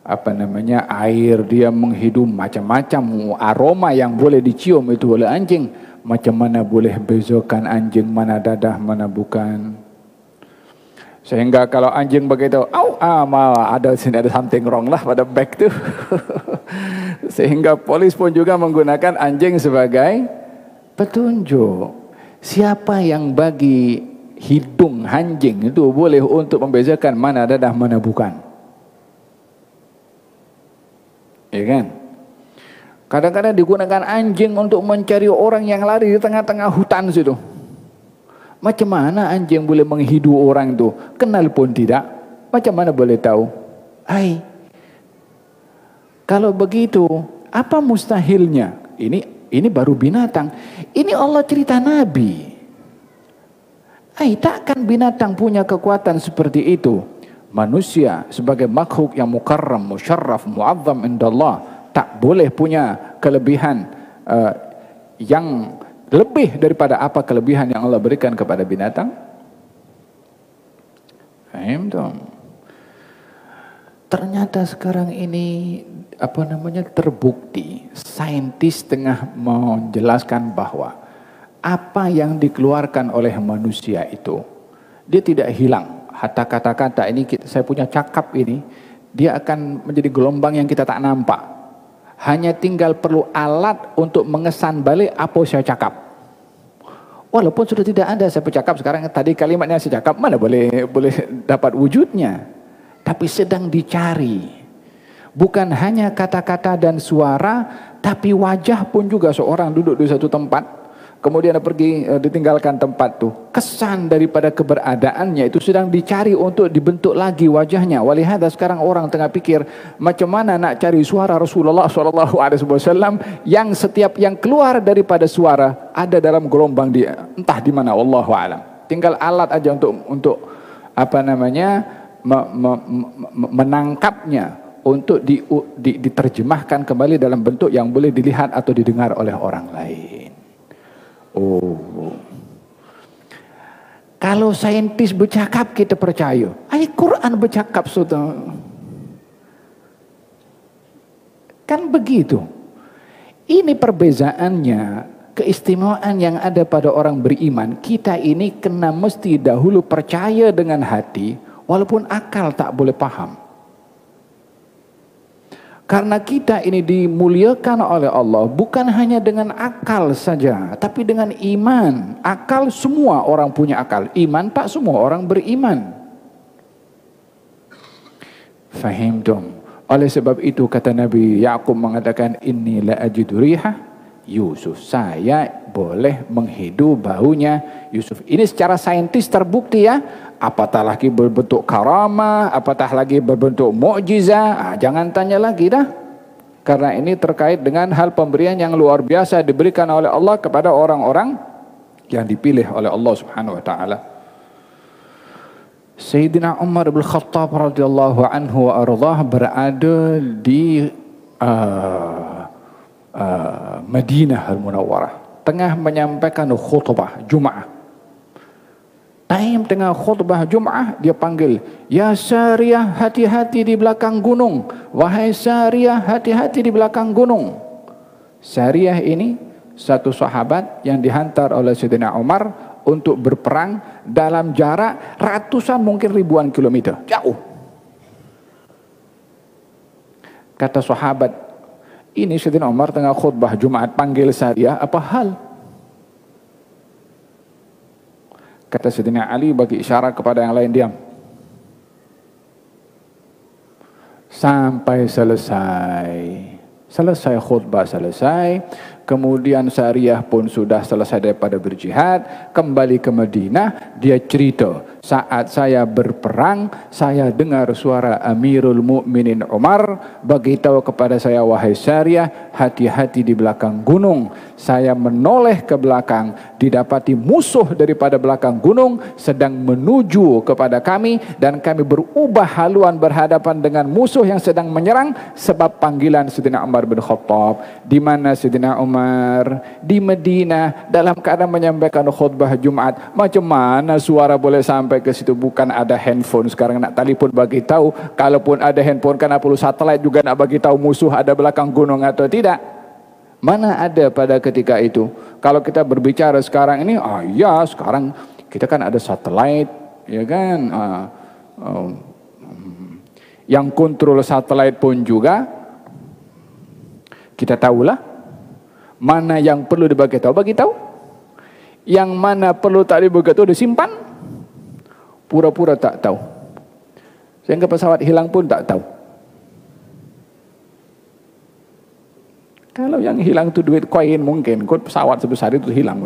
apa namanya, air, dia menghidu macam-macam aroma yang boleh dicium itu oleh anjing. Macam mana boleh bezakan anjing mana dadah, mana bukan? Sehingga kalau anjing begitu, ada something wrong lah pada bag tu. Sehingga polis pun juga menggunakan anjing sebagai petunjuk. Siapa yang bagi hidung anjing itu boleh untuk membezakan mana dadah, mana bukan? Ya kan? Kadang-kadang digunakan anjing untuk mencari orang yang lari di tengah-tengah hutan situ. Macam mana anjing boleh menghidu orang itu? Kenal pun tidak. Macam mana boleh tahu? Kalau begitu, apa mustahilnya? Ini baru binatang. Ini Allah cerita Nabi. Takkan binatang punya kekuatan seperti itu. Manusia sebagai makhluk yang mukarram, musyarraf, muazzam indallah, tak boleh punya kelebihan yang lebih daripada apa kelebihan yang Allah berikan kepada binatang. Faham tak? Ternyata sekarang ini terbukti, saintis tengah menjelaskan bahwa apa yang dikeluarkan oleh manusia itu, dia tidak hilang. Hatta kata-kata ini, saya punya cakap ini, dia akan menjadi gelombang yang kita tak nampak. Hanya tinggal perlu alat untuk mengesan balik apa saya cakap. Walaupun sudah tidak ada saya bercakap sekarang, tadi kalimatnya saya cakap, mana boleh dapat wujudnya. Tapi sedang dicari. Bukan hanya kata-kata dan suara, tapi wajah pun juga. Seorang duduk di satu tempat, kemudian pergi ditinggalkan tempat tu, kesan daripada keberadaannya itu sedang dicari untuk dibentuk lagi wajahnya. Walihada sekarang orang tengah pikir macam mana nak cari suara Rasulullah SAW yang setiap yang keluar daripada suara ada dalam gelombang dia, entah di mana, wallahu alam. Tinggal alat aja untuk apa namanya menangkapnya, untuk diterjemahkan kembali dalam bentuk yang boleh dilihat atau didengar oleh orang lain. Kalau saintis bercakap kita percaya. Quran bercakap sudah. Kan begitu. Ini perbezaannya, keistimewaan yang ada pada orang beriman. Kita ini kena mesti dahulu percaya dengan hati, walaupun akal tak boleh paham. Karena kita ini dimuliakan oleh Allah bukan hanya dengan akal saja, tapi dengan iman. Akal, semua orang punya akal. Iman, tak semua orang beriman. Fahim dong. Oleh sebab itu kata Nabi Yaqub mengatakan, inni la ajidu riha Yusuf. Saya boleh menghidu baunya Yusuf. Ini secara saintis terbukti ya. Apatah lagi berbentuk karamah, apatah lagi berbentuk mukjizat. Jangan tanya lagi dah. Karena ini terkait dengan hal pemberian yang luar biasa diberikan oleh Allah kepada orang-orang yang dipilih oleh Allah Subhanahu wa taala. Sayyidina Umar bin Khattab radhiyallahu anhu wa ardhah berada di Madinah Al-Munawwarah, tengah menyampaikan khutbah Jumaat. Time tengah khutbah Jumaat, dia panggil, ya Sariyah, hati-hati di belakang gunung. Wahai Sariyah, hati-hati di belakang gunung. Sariyah ini satu sahabat yang dihantar oleh Sayyidina Umar untuk berperang dalam jarak ratusan mungkin ribuan kilometer. Jauh. Kata sahabat, ini Sayyidina Umar tengah khutbah Jumat panggil saya, apa hal? Kata Sayyidina Ali bagi isyarat kepada yang lain, diam. Sampai selesai khutbah, kemudian Sariyah pun sudah selesai daripada berjihad, kembali ke Madinah. Dia cerita, saat saya berperang, saya dengar suara Amirul Mukminin Umar beritahu kepada saya, wahai Sariyah, hati-hati di belakang gunung. Saya menoleh ke belakang, didapati musuh daripada belakang gunung sedang menuju kepada kami, dan kami berubah haluan berhadapan dengan musuh yang sedang menyerang sebab panggilan Sayyidina Umar bin Khattab. Di mana Sayyidina Umar? Di Madinah, dalam keadaan menyampaikan khutbah Jumat. Macam mana suara boleh sampai ke situ? Bukan ada handphone sekarang nak telefon bagi tahu. Kalaupun ada handphone, kan perlu satelit juga nak bagi tahu musuh ada belakang gunung atau tidak. Mana ada pada ketika itu. Kalau kita berbicara sekarang ini, ya sekarang kita kan ada satelit, ya kan. Yang kontrol satelit pun juga kita tahulah mana yang perlu dibagi tahu, bagi tahu. Yang mana perlu tak dibagi tahu disimpan, pura-pura tak tahu. Sehingga pesawat hilang pun tak tahu. Kalau yang hilang itu duit koin mungkin, kod pesawat sebesar itu hilang.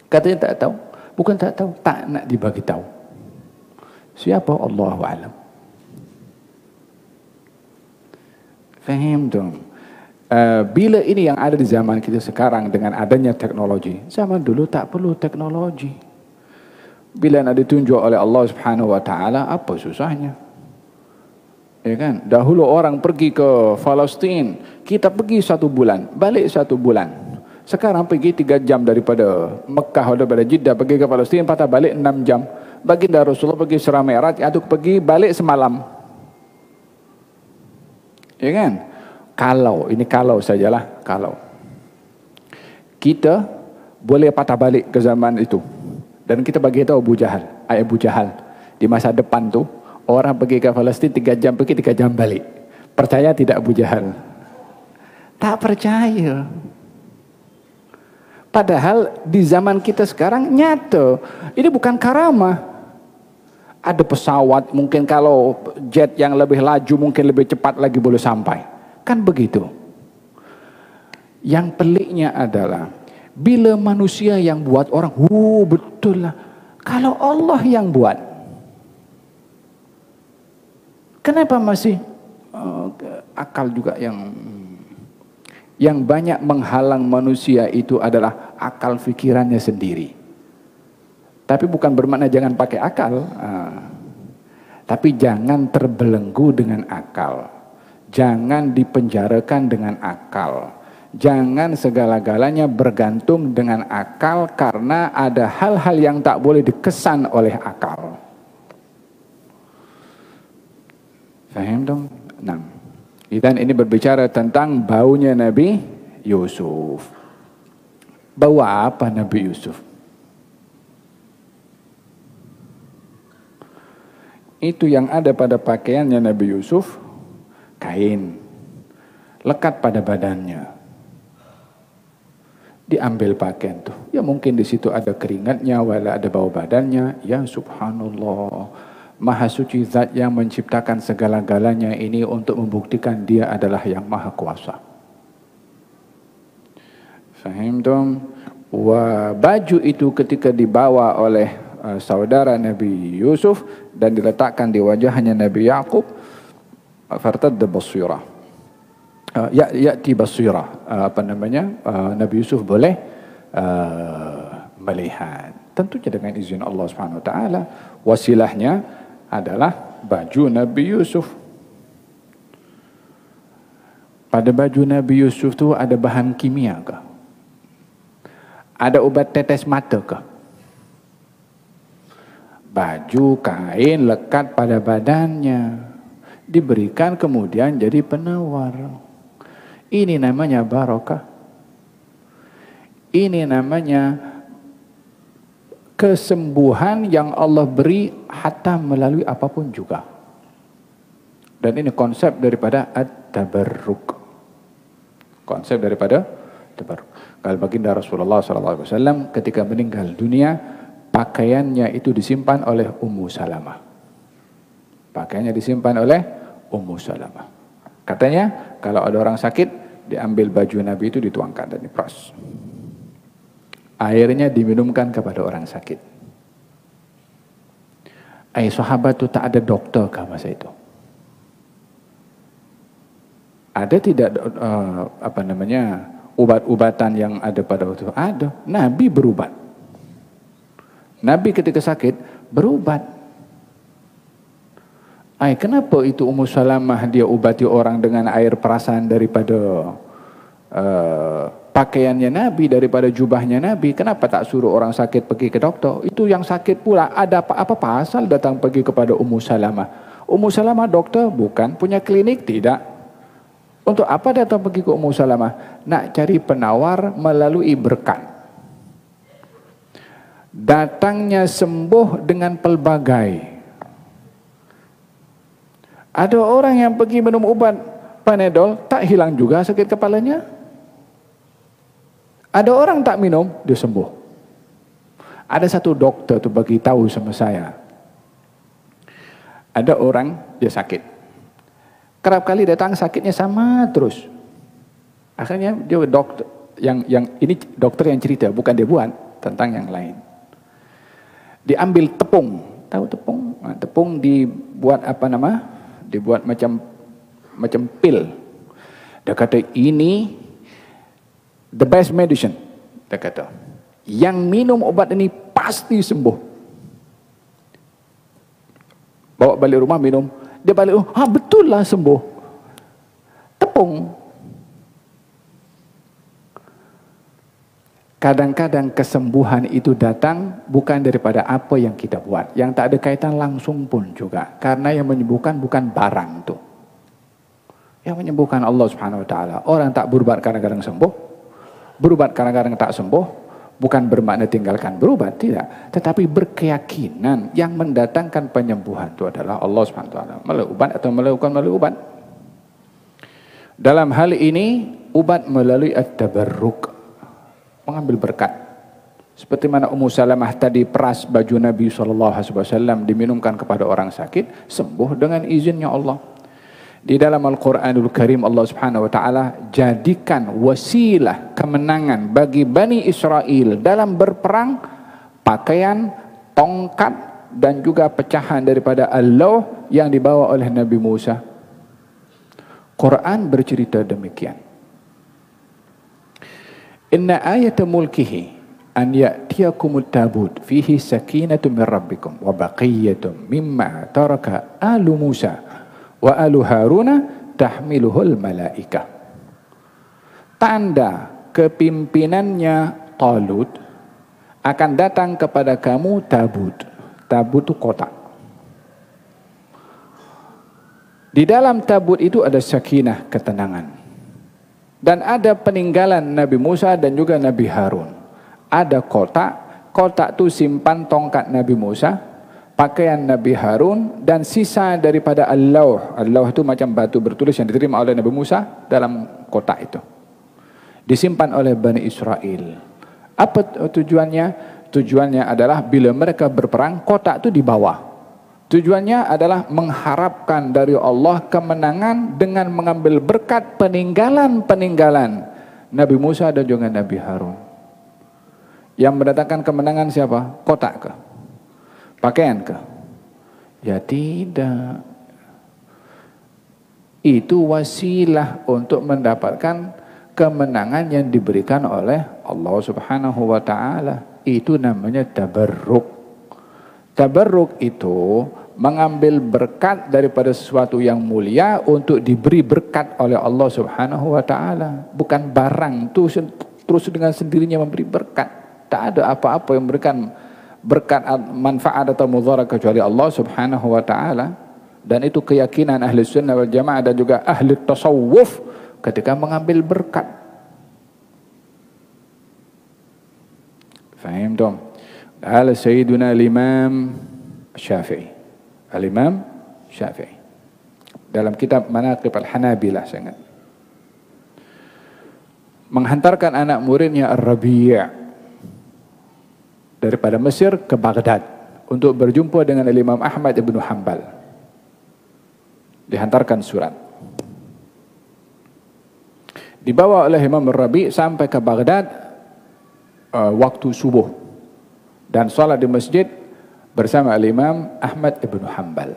Katanya tak tahu, bukan tak tahu, tak nak dibagi tahu. Siapa? Allahu a'lam. Faham dong? Bila ini yang ada di zaman kita sekarang dengan adanya teknologi, zaman dulu tak perlu teknologi. Bila nak ditunjuk oleh Allah Subhanahu wa taala, apa susahnya? Ya kan? Dahulu orang pergi ke Palestin, kita pergi 1 bulan, balik 1 bulan. Sekarang pergi 3 jam daripada Mekah, daripada Jeddah pergi ke Palestin, patah balik 6 jam. Baginda Rasulullah pergi Isra Mi'raj, atau pergi balik semalam. Ya kan? Kalau sajalah, kalau kita boleh patah balik ke zaman itu, dan kita bagi tahu Abu Jahal di masa depan tu, orang pergi ke Palestin 3 jam pergi, 3 jam balik. Percaya tidak Abu Jahal? Tak percaya. Padahal di zaman kita sekarang nyata, ini bukan karamah. Ada pesawat, mungkin kalau jet yang lebih laju mungkin lebih cepat lagi boleh sampai. Kan begitu. Yang peliknya adalah bila manusia yang buat, orang, betul lah. Kalau Allah yang buat, kenapa masih akal juga yang banyak menghalang manusia itu adalah akal fikirannya sendiri. Tapi bukan bermakna jangan pakai akal, tapi jangan terbelenggu dengan akal, jangan dipenjarakan dengan akal, jangan segala-galanya bergantung dengan akal, karena ada hal-hal yang tak boleh dikesan oleh akal. Faham dong? 6. Dan ini berbicara tentang baunya Nabi Yusuf. Bau apa Nabi Yusuf? Itu yang ada pada pakaiannya Nabi Yusuf, kain, lekat pada badannya. Diambil pakaian tuh, ya mungkin di situ ada keringatnya, wala ada bau badannya. Ya subhanallah, Maha suci zat yang menciptakan segala-galanya ini untuk membuktikan dia adalah yang maha kuasa. Faham dong? Baju itu ketika dibawa oleh saudara Nabi Yusuf dan diletakkan di wajahnya Nabi Yaqub, fartadda basirah, ya'ti basirah, Nabi Yusuf boleh melihat, tentunya dengan izin Allah Subhanahu wa taala. Wasilahnya adalah baju Nabi Yusuf. Pada baju Nabi Yusuf tu ada bahan kimia ke? Ada ubat tetes mata ke? Baju kain lekat pada badannya, diberikan kemudian jadi penawar. Ini namanya barakah. Ini namanya kesembuhan yang Allah beri hatta melalui apapun juga. Dan ini konsep daripada at-tabarruk. Konsep daripada tabarruk. Kalau baginda Rasulullah SAW ketika meninggal dunia, pakaiannya itu disimpan oleh Ummu Salamah. Pakaiannya disimpan oleh Ummu Salamah. Katanya kalau ada orang sakit, diambil baju Nabi itu dituangkan dan diperas. Airnya diminumkan kepada orang sakit. Sahabat itu tak ada dokter kah masa itu? Ada tidak ubat-ubatan yang ada pada waktu itu? Ada. Nabi berubat. Nabi ketika sakit berubat. Kenapa itu Ummu Salamah dia obati orang dengan air perasan daripada pakaiannya Nabi, daripada jubahnya Nabi? Kenapa tak suruh orang sakit pergi ke dokter? Itu yang sakit pula. Ada apa pasal datang pergi kepada Ummu Salamah? Ummu Salamah dokter? Bukan. Punya klinik? Tidak. Untuk apa datang pergi ke Ummu Salamah? Nak cari penawar melalui berkat. Datangnya sembuh dengan pelbagai. Ada orang yang pergi minum ubat Panadol, tak hilang juga sakit kepalanya. Ada orang tak minum, dia sembuh. Ada satu dokter tu bagi tahu sama saya. Ada orang dia sakit. Kerap kali datang sakitnya sama terus. Akhirnya dia dokter yang ini dokter yang cerita, bukan dia buat, tentang yang lain. Diambil tepung, tahu tepung? Tepung dibuat dibuat macam pil. Dia kata ini the best medicine. Dia kata yang minum obat ini pasti sembuh. Bawa balik rumah minum. Dia balik, betul lah sembuh. Tepung. Kadang-kadang kesembuhan itu datang bukan daripada apa yang kita buat. Yang tak ada kaitan langsung pun juga. Karena yang menyembuhkan bukan barang itu. Yang menyembuhkan Allah Subhanahu Wa Taala. Orang tak berubat kadang-kadang sembuh. Berubat kadang-kadang tak sembuh. Bukan bermakna tinggalkan berubat, tidak. Tetapi berkeyakinan yang mendatangkan penyembuhan itu adalah Allah Subhanahu Wa Taala. Melalui ubat atau melalui ubat. Dalam hal ini, ubat melalui at-tabarruk. Mengambil berkat. Seperti mana Ummu Salamah tadi peras baju Nabi SAW diminumkan kepada orang sakit, sembuh dengan izinnya Allah. Di dalam Al-Quranul Karim Allah Subhanahu Wa Taala jadikan wasilah kemenangan bagi Bani Israel dalam berperang pakaian, tongkat dan juga pecahan daripada Allah yang dibawa oleh Nabi Musa. Quran bercerita demikian. Inna ayata mulkihi an ya'tiyakumut tabut fihi sakinatu min rabbikum wa baqiyatun mimma taraka alu Musa wa alu Haruna tahmiluhul malaikah. Tanda kepimpinannya Talut akan datang kepada kamu tabut. Tabut itu kotak. Di dalam tabut itu ada sakinah, ketenangan. Dan ada peninggalan Nabi Musa dan juga Nabi Harun. Ada kotak, kotak itu simpan tongkat Nabi Musa, pakaian Nabi Harun, dan sisa daripada Allah. Allah itu macam batu bertulis yang diterima oleh Nabi Musa dalam kotak itu. Disimpan oleh Bani Israel. Apa tujuannya? Tujuannya adalah bila mereka berperang, kotak itu dibawa. Tujuannya adalah mengharapkan dari Allah kemenangan dengan mengambil berkat peninggalan-peninggalan Nabi Musa dan juga Nabi Harun. Yang mendatangkan kemenangan siapa? Kotak ke? Pakaian ke? Ya tidak. Itu wasilah untuk mendapatkan kemenangan yang diberikan oleh Allah Subhanahu Wa Taala. Itu namanya tabarruk. Tabarruk itu mengambil berkat daripada sesuatu yang mulia untuk diberi berkat oleh Allah Subhanahu Wa Taala. Bukan barang itu terus dengan sendirinya memberi berkat. Tak ada apa-apa yang memberikan berkat, manfaat atau mudarat kecuali Allah Subhanahu Wa Taala. Dan itu keyakinan ahli sunnah wal jamaah dan juga ahli tasawuf ketika mengambil berkat. Faham dong? Ala Sayyiduna al-Imam Syafi'i. Al-Imam Syafi'i. dalam kitab Manaqib Al-Hanabilah saya ingat. Menghantarkan anak muridnya Ar-Rabi' daripada Mesir ke Baghdad untuk berjumpa dengan Imam Ahmad ibn Hanbal. Dihantarkan surat. Dibawa oleh Imam Ar-Rabi' sampai ke Baghdad waktu subuh dan salat di masjid bersama Imam Ahmad ibn Hanbal.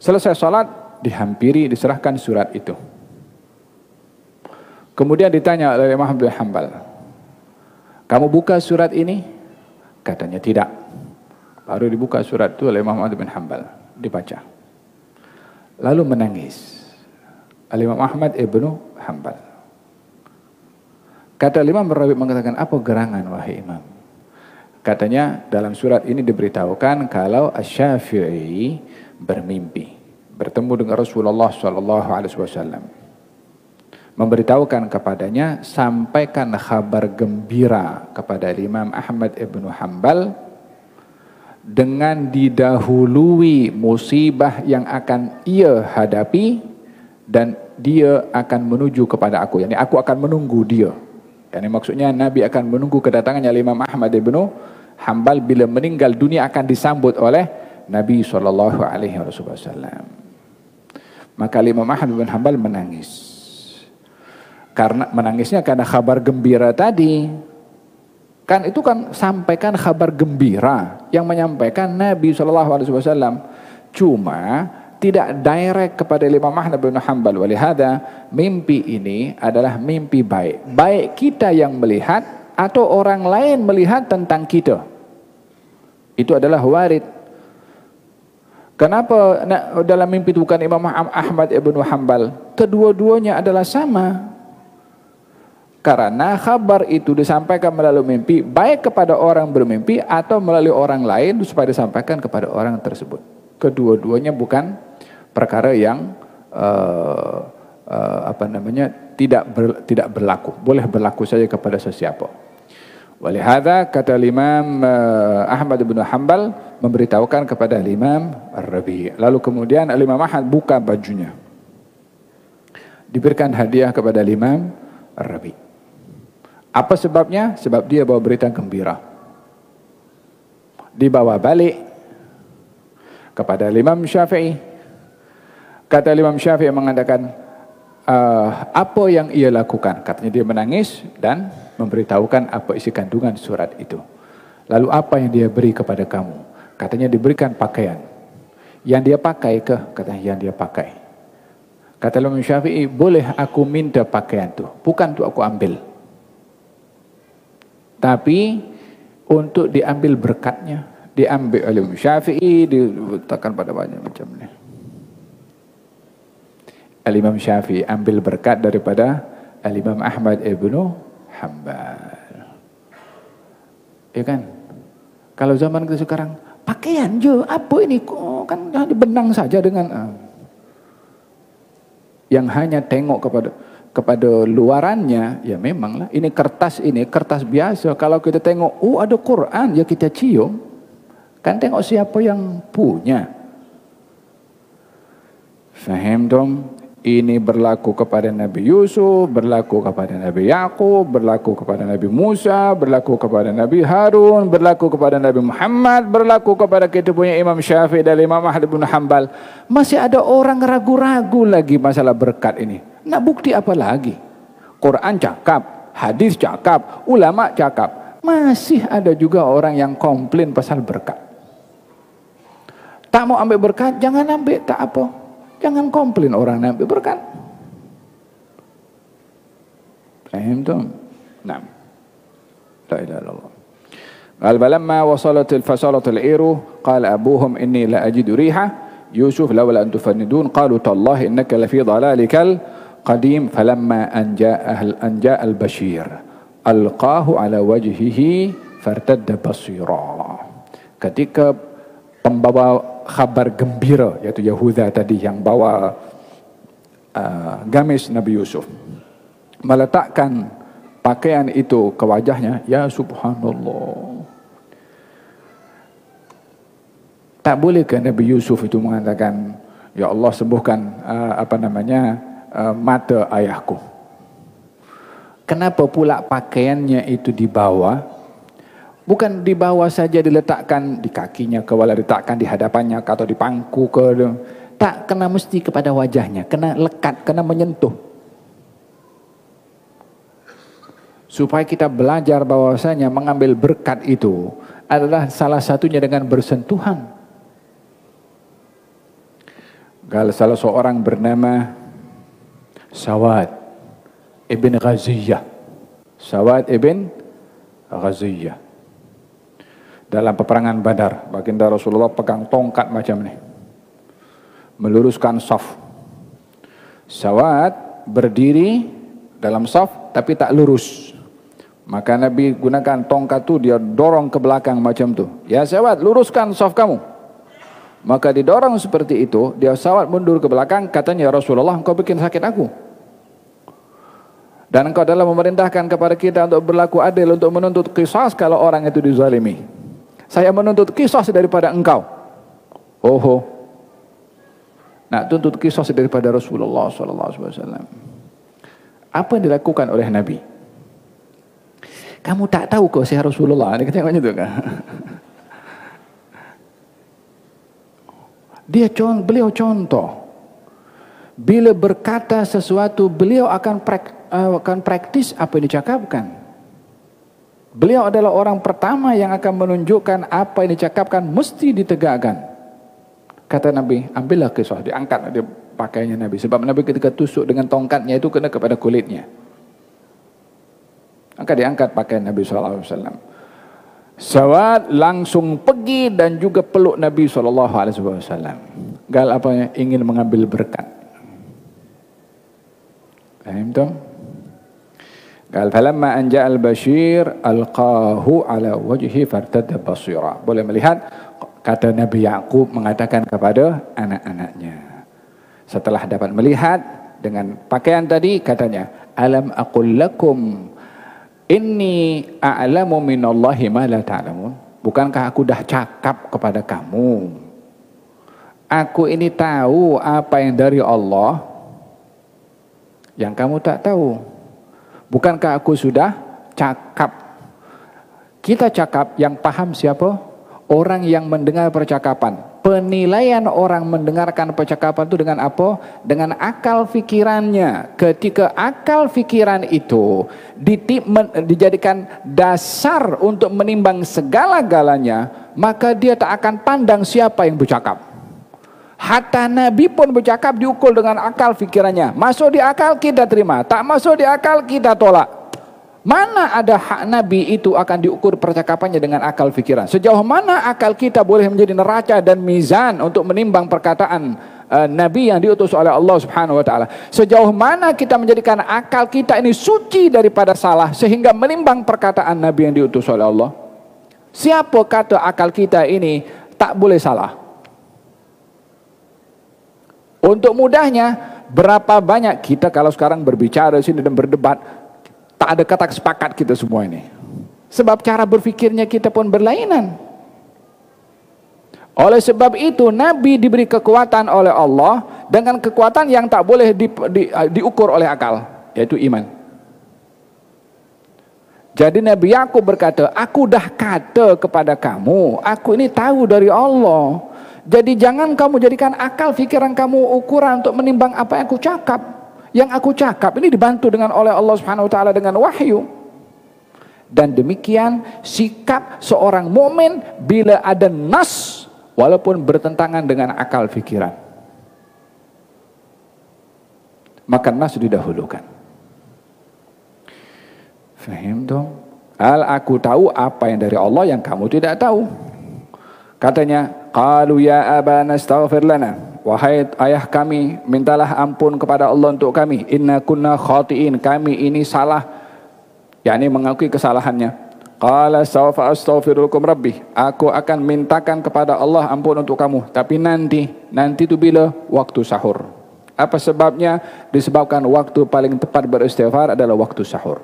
Selesai salat, dihampiri, diserahkan surat itu. Kemudian ditanya oleh Imam Ahmad ibn Hanbal, kamu buka surat ini? Katanya tidak. Baru dibuka surat itu oleh Imam Ahmad ibn Hanbal, dibaca. Lalu menangis Imam Ahmad ibn Hanbal. Kata Imam Ar-Rabi' mengatakan, apa gerangan wahai Imam? Katanya dalam surat ini diberitahukan kalau Asy-Syafi'i bermimpi bertemu dengan Rasulullah SAW, memberitahukan kepadanya, sampaikan kabar gembira kepada Imam Ahmad ibn Hanbal dengan didahului musibah yang akan ia hadapi dan dia akan menuju kepada aku. Yani aku akan menunggu dia. Yani maksudnya Nabi akan menunggu kedatangannya Imam Ahmad ibn Hanbal bila meninggal dunia akan disambut oleh Nabi SAW. Maka Imam Ahmad ibn Hanbal menangis. Karena menangisnya karena kabar gembira tadi. Kan itu kan sampaikan kabar gembira yang menyampaikan Nabi SAW. Cuma tidak direct kepada Imam Ahmad bin Hanbal. Walihada mimpi ini adalah mimpi baik. Baik kita yang melihat atau orang lain melihat tentang kita. Itu adalah warid. Kenapa dalam mimpi itu bukan Imam Ahmad bin Hanbal? Kedua-duanya adalah sama. Karena kabar itu disampaikan melalui mimpi, baik kepada orang bermimpi atau melalui orang lain supaya disampaikan kepada orang tersebut. Kedua-duanya bukan perkara yang tidak berlaku. Boleh berlaku saja kepada sesiapa. Walihada kata Imam Ahmad bin Hanbal memberitahukan kepada Imam Ar-Rabi'. Lalu kemudian Imam Ahmad buka bajunya. Diberikan hadiah kepada Imam Ar-Rabi'. Apa sebabnya? Sebab dia bawa berita gembira. Dibawa balik kepada Imam Syafi'i. Kata Imam Syafi'i mengatakan, apa yang ia lakukan? Katanya dia menangis dan memberitahukan apa isi kandungan surat itu. Lalu apa yang dia beri kepada kamu? Katanya diberikan pakaian. Yang dia pakai ke? Katanya yang dia pakai. Kata Imam Syafi'i, boleh aku minta pakaian itu? Bukan untuk aku ambil. Tapi untuk diambil berkatnya. Diambil oleh Imam Syafi'i, diletakkan pada banyak macam ni. Al-Imam Syafi'i ambil berkat daripada Al-Imam Ahmad ibn Hanbal. Ya kan? Kalau zaman kita sekarang, pakaian je, apa ini? Kan benang saja dengan... Yang hanya tengok kepada luarannya, ya memanglah ini kertas biasa. Kalau kita tengok, oh ada Quran, ya kita cium. Kan tengok siapa yang punya. Faham dong? Ini berlaku kepada Nabi Yusuf, berlaku kepada Nabi Yaqub, berlaku kepada Nabi Musa, berlaku kepada Nabi Harun, berlaku kepada Nabi Muhammad, berlaku kepada kita punya Imam Syafi'i dan Imam Ahmad bin Hanbal. Masih ada orang ragu-ragu lagi masalah berkat ini. Nak bukti apa lagi? Quran cakap, hadis cakap, ulama cakap. Masih ada juga orang yang komplain pasal berkat. Tak mau ambil berkat, jangan ambil, tak apa. Jangan komplain orang ambil berkat. Faham tu? Naam. La ilaha illallah. Qal balamma wasalat al-fasalat al-iru qala abuhum inni la ajidu riha Yusuf lawla an tufannidun qalu tallahi innaka la fi dhalalikal qadim falamma anja al-bashir alqahu ala wajhihi fartadda basira. Ketika pembawa kabar gembira yaitu Yahuda tadi yang bawa gamis Nabi Yusuf meletakkan pakaian itu ke wajahnya, ya subhanallah. Tak boleh ke Nabi Yusuf itu mengatakan, Ya Allah, sembuhkan mata ayahku. Kenapa pula pakaiannya itu dibawa? Bukan dibawa saja diletakkan di kakinya, kepala diletakkan di hadapannya, atau di pangku ke. Tak, kena mesti kepada wajahnya, kena lekat, kena menyentuh. Supaya kita belajar bahwasanya mengambil berkat itu adalah salah satunya dengan bersentuhan. Kalau salah seorang bernama Sawad ibn Ghaziyah. Sawad ibn Ghaziyah. Dalam peperangan Badar, baginda Rasulullah pegang tongkat macam ni, meluruskan saf. Sawad berdiri dalam saf tapi tak lurus. Maka Nabi gunakan tongkat tu, dia dorong ke belakang macam tu. Ya Sawad, luruskan saf kamu. Maka didorong seperti itu, dia Sawad mundur ke belakang, katanya, ya Rasulullah, engkau bikin sakit aku. Dan engkau adalah memerintahkan kepada kita untuk berlaku adil, untuk menuntut qisas kalau orang itu dizalimi. Saya menuntut qisas daripada engkau. Oh, nak tuntut qisas daripada Rasulullah SAW. Apa yang dilakukan oleh Nabi? Kamu tak tahu kau saya Rasulullah? Dia kata macam tu kan? Beliau contoh. Bila berkata sesuatu, beliau akan praktis apa yang dicakapkan. Beliau adalah orang pertama yang akan menunjukkan apa yang dicakapkan mesti ditegakkan. Kata Nabi, ambillah kisah, diangkat dia pakaiannya Nabi. Sebab Nabi ketika tusuk dengan tongkatnya itu kena kepada kulitnya. Maka diangkat pakaian Nabi SAW. Sawad langsung pergi dan juga peluk Nabi SAW. Gal apa, ingin mengambil berkat. Faham tu? Gal falamma anja al-bashir alqahu ala wajhi fartadda basira. Boleh melihat, kata Nabi Yaqub mengatakan kepada anak-anaknya. Setelah dapat melihat dengan pakaian tadi, katanya, alam aqul lakum inni a'lamu minallahi ma la ta'lamun. Bukankah aku dah cakap kepada kamu, aku ini tahu apa yang dari Allah yang kamu tak tahu. Bukankah aku sudah cakap? Kita cakap, yang paham siapa? Orang yang mendengar percakapan. Penilaian orang mendengarkan percakapan itu dengan apa? Dengan akal fikirannya. Ketika akal fikiran itu dijadikan dasar untuk menimbang segala-galanya, maka dia tak akan pandang siapa yang bercakap. Hatta Nabi pun bercakap diukur dengan akal fikirannya. Masuk di akal kita terima, tak masuk di akal kita tolak. Mana ada hak Nabi itu akan diukur percakapannya dengan akal fikiran. Sejauh mana akal kita boleh menjadi neraca dan mizan untuk menimbang perkataan Nabi yang diutus oleh Allah Subhanahu Wa Taala. Sejauh mana kita menjadikan akal kita ini suci daripada salah sehingga menimbang perkataan Nabi yang diutus oleh Allah. Siapa kata akal kita ini tak boleh salah? Untuk mudahnya, berapa banyak kita kalau sekarang berbicara sini dan berdebat, tak ada kata sepakat kita semua ini. Sebab cara berfikirnya kita pun berlainan. Oleh sebab itu, Nabi diberi kekuatan oleh Allah dengan kekuatan yang tak boleh diukur oleh akal, yaitu iman. Jadi Nabi Yaqub berkata, aku dah kata kepada kamu, aku ini tahu dari Allah. Jadi jangan kamu jadikan akal fikiran kamu ukuran untuk menimbang apa yang aku cakap. Yang aku cakap ini dibantu dengan oleh Allah Subhanahu Wa Taala dengan wahyu. Dan demikian sikap seorang mukmin bila ada nas walaupun bertentangan dengan akal fikiran, maka nas didahulukan. Faham dong? Aku tahu apa yang dari Allah yang kamu tidak tahu. Katanya, qalu ya abana astaghfir lana. Wahai ayah kami, mintalah ampun kepada Allah untuk kami. Inna kunna khati'in, kami ini salah, yakni mengakui kesalahannya. Qala sawfa astaghfirukum rabbi, aku akan mintakan kepada Allah ampun untuk kamu, tapi nanti itu bila? Waktu sahur. Apa sebabnya? Disebabkan waktu paling tepat beristighfar adalah waktu sahur.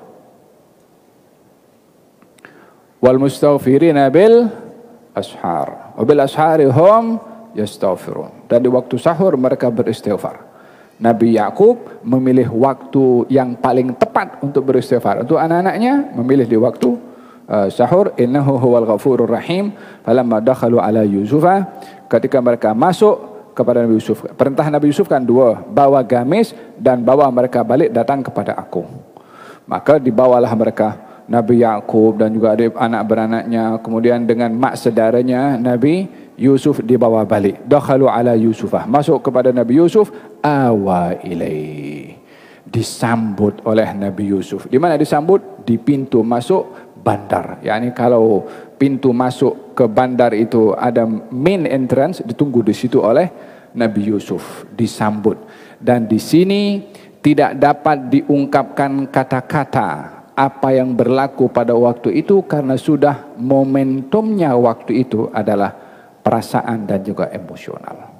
Wal mustaghfirina bil ashar wa bil ashari hum yastaghfirun. Dan di waktu sahur mereka beristighfar. Nabi Yakub memilih waktu yang paling tepat untuk beristighfar. Untuk anak-anaknya memilih di waktu sahur. Innahu huwal ghafurur rahim. Falamma dakhalu ala Yusufa, ketika mereka masuk kepada Nabi Yusuf. Perintah Nabi Yusuf kan dua, bawa gamis dan bawa mereka balik datang kepada aku. Maka dibawalah mereka, Nabi Yakub dan juga adik anak beranaknya, kemudian dengan mak saudaranya Nabi Yusuf dibawa balik. Dakhalu ala Yusufah, masuk kepada Nabi Yusuf, awa ilai, disambut oleh Nabi Yusuf. Di mana disambut? Di pintu masuk bandar. Yani kalau pintu masuk ke bandar itu ada main entrance, ditunggu di situ oleh Nabi Yusuf, disambut. Dan di sini tidak dapat diungkapkan kata-kata apa yang berlaku pada waktu itu karena sudah momentumnya waktu itu adalah perasaan dan juga emosional.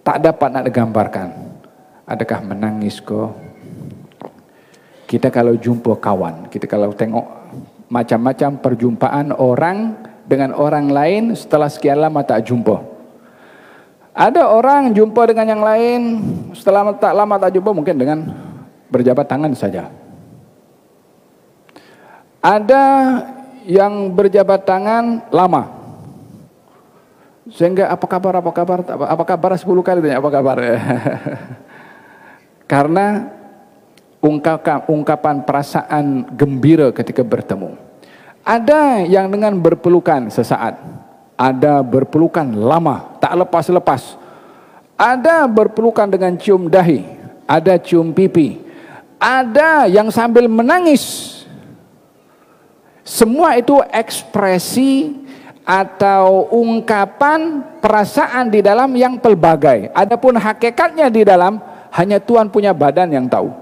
Tak dapat nak digambarkan. Adakah menangis ke? Kita kalau jumpa kawan, kita kalau tengok macam-macam perjumpaan orang dengan orang lain setelah sekian lama tak jumpa. Ada orang jumpa dengan yang lain setelah tak lama tak jumpa mungkin dengan berjabat tangan saja. Ada yang berjabat tangan lama. Sehingga apa kabar 10 kali tanya apa kabar. Karena ungkapan perasaan gembira ketika bertemu. Ada yang dengan berpelukan sesaat, ada berpelukan lama, tak lepas-lepas. Ada berpelukan dengan cium dahi, ada cium pipi, ada yang sambil menangis. Semua itu ekspresi atau ungkapan perasaan di dalam yang pelbagai. Adapun hakikatnya di dalam hanya Tuhan punya badan yang tahu.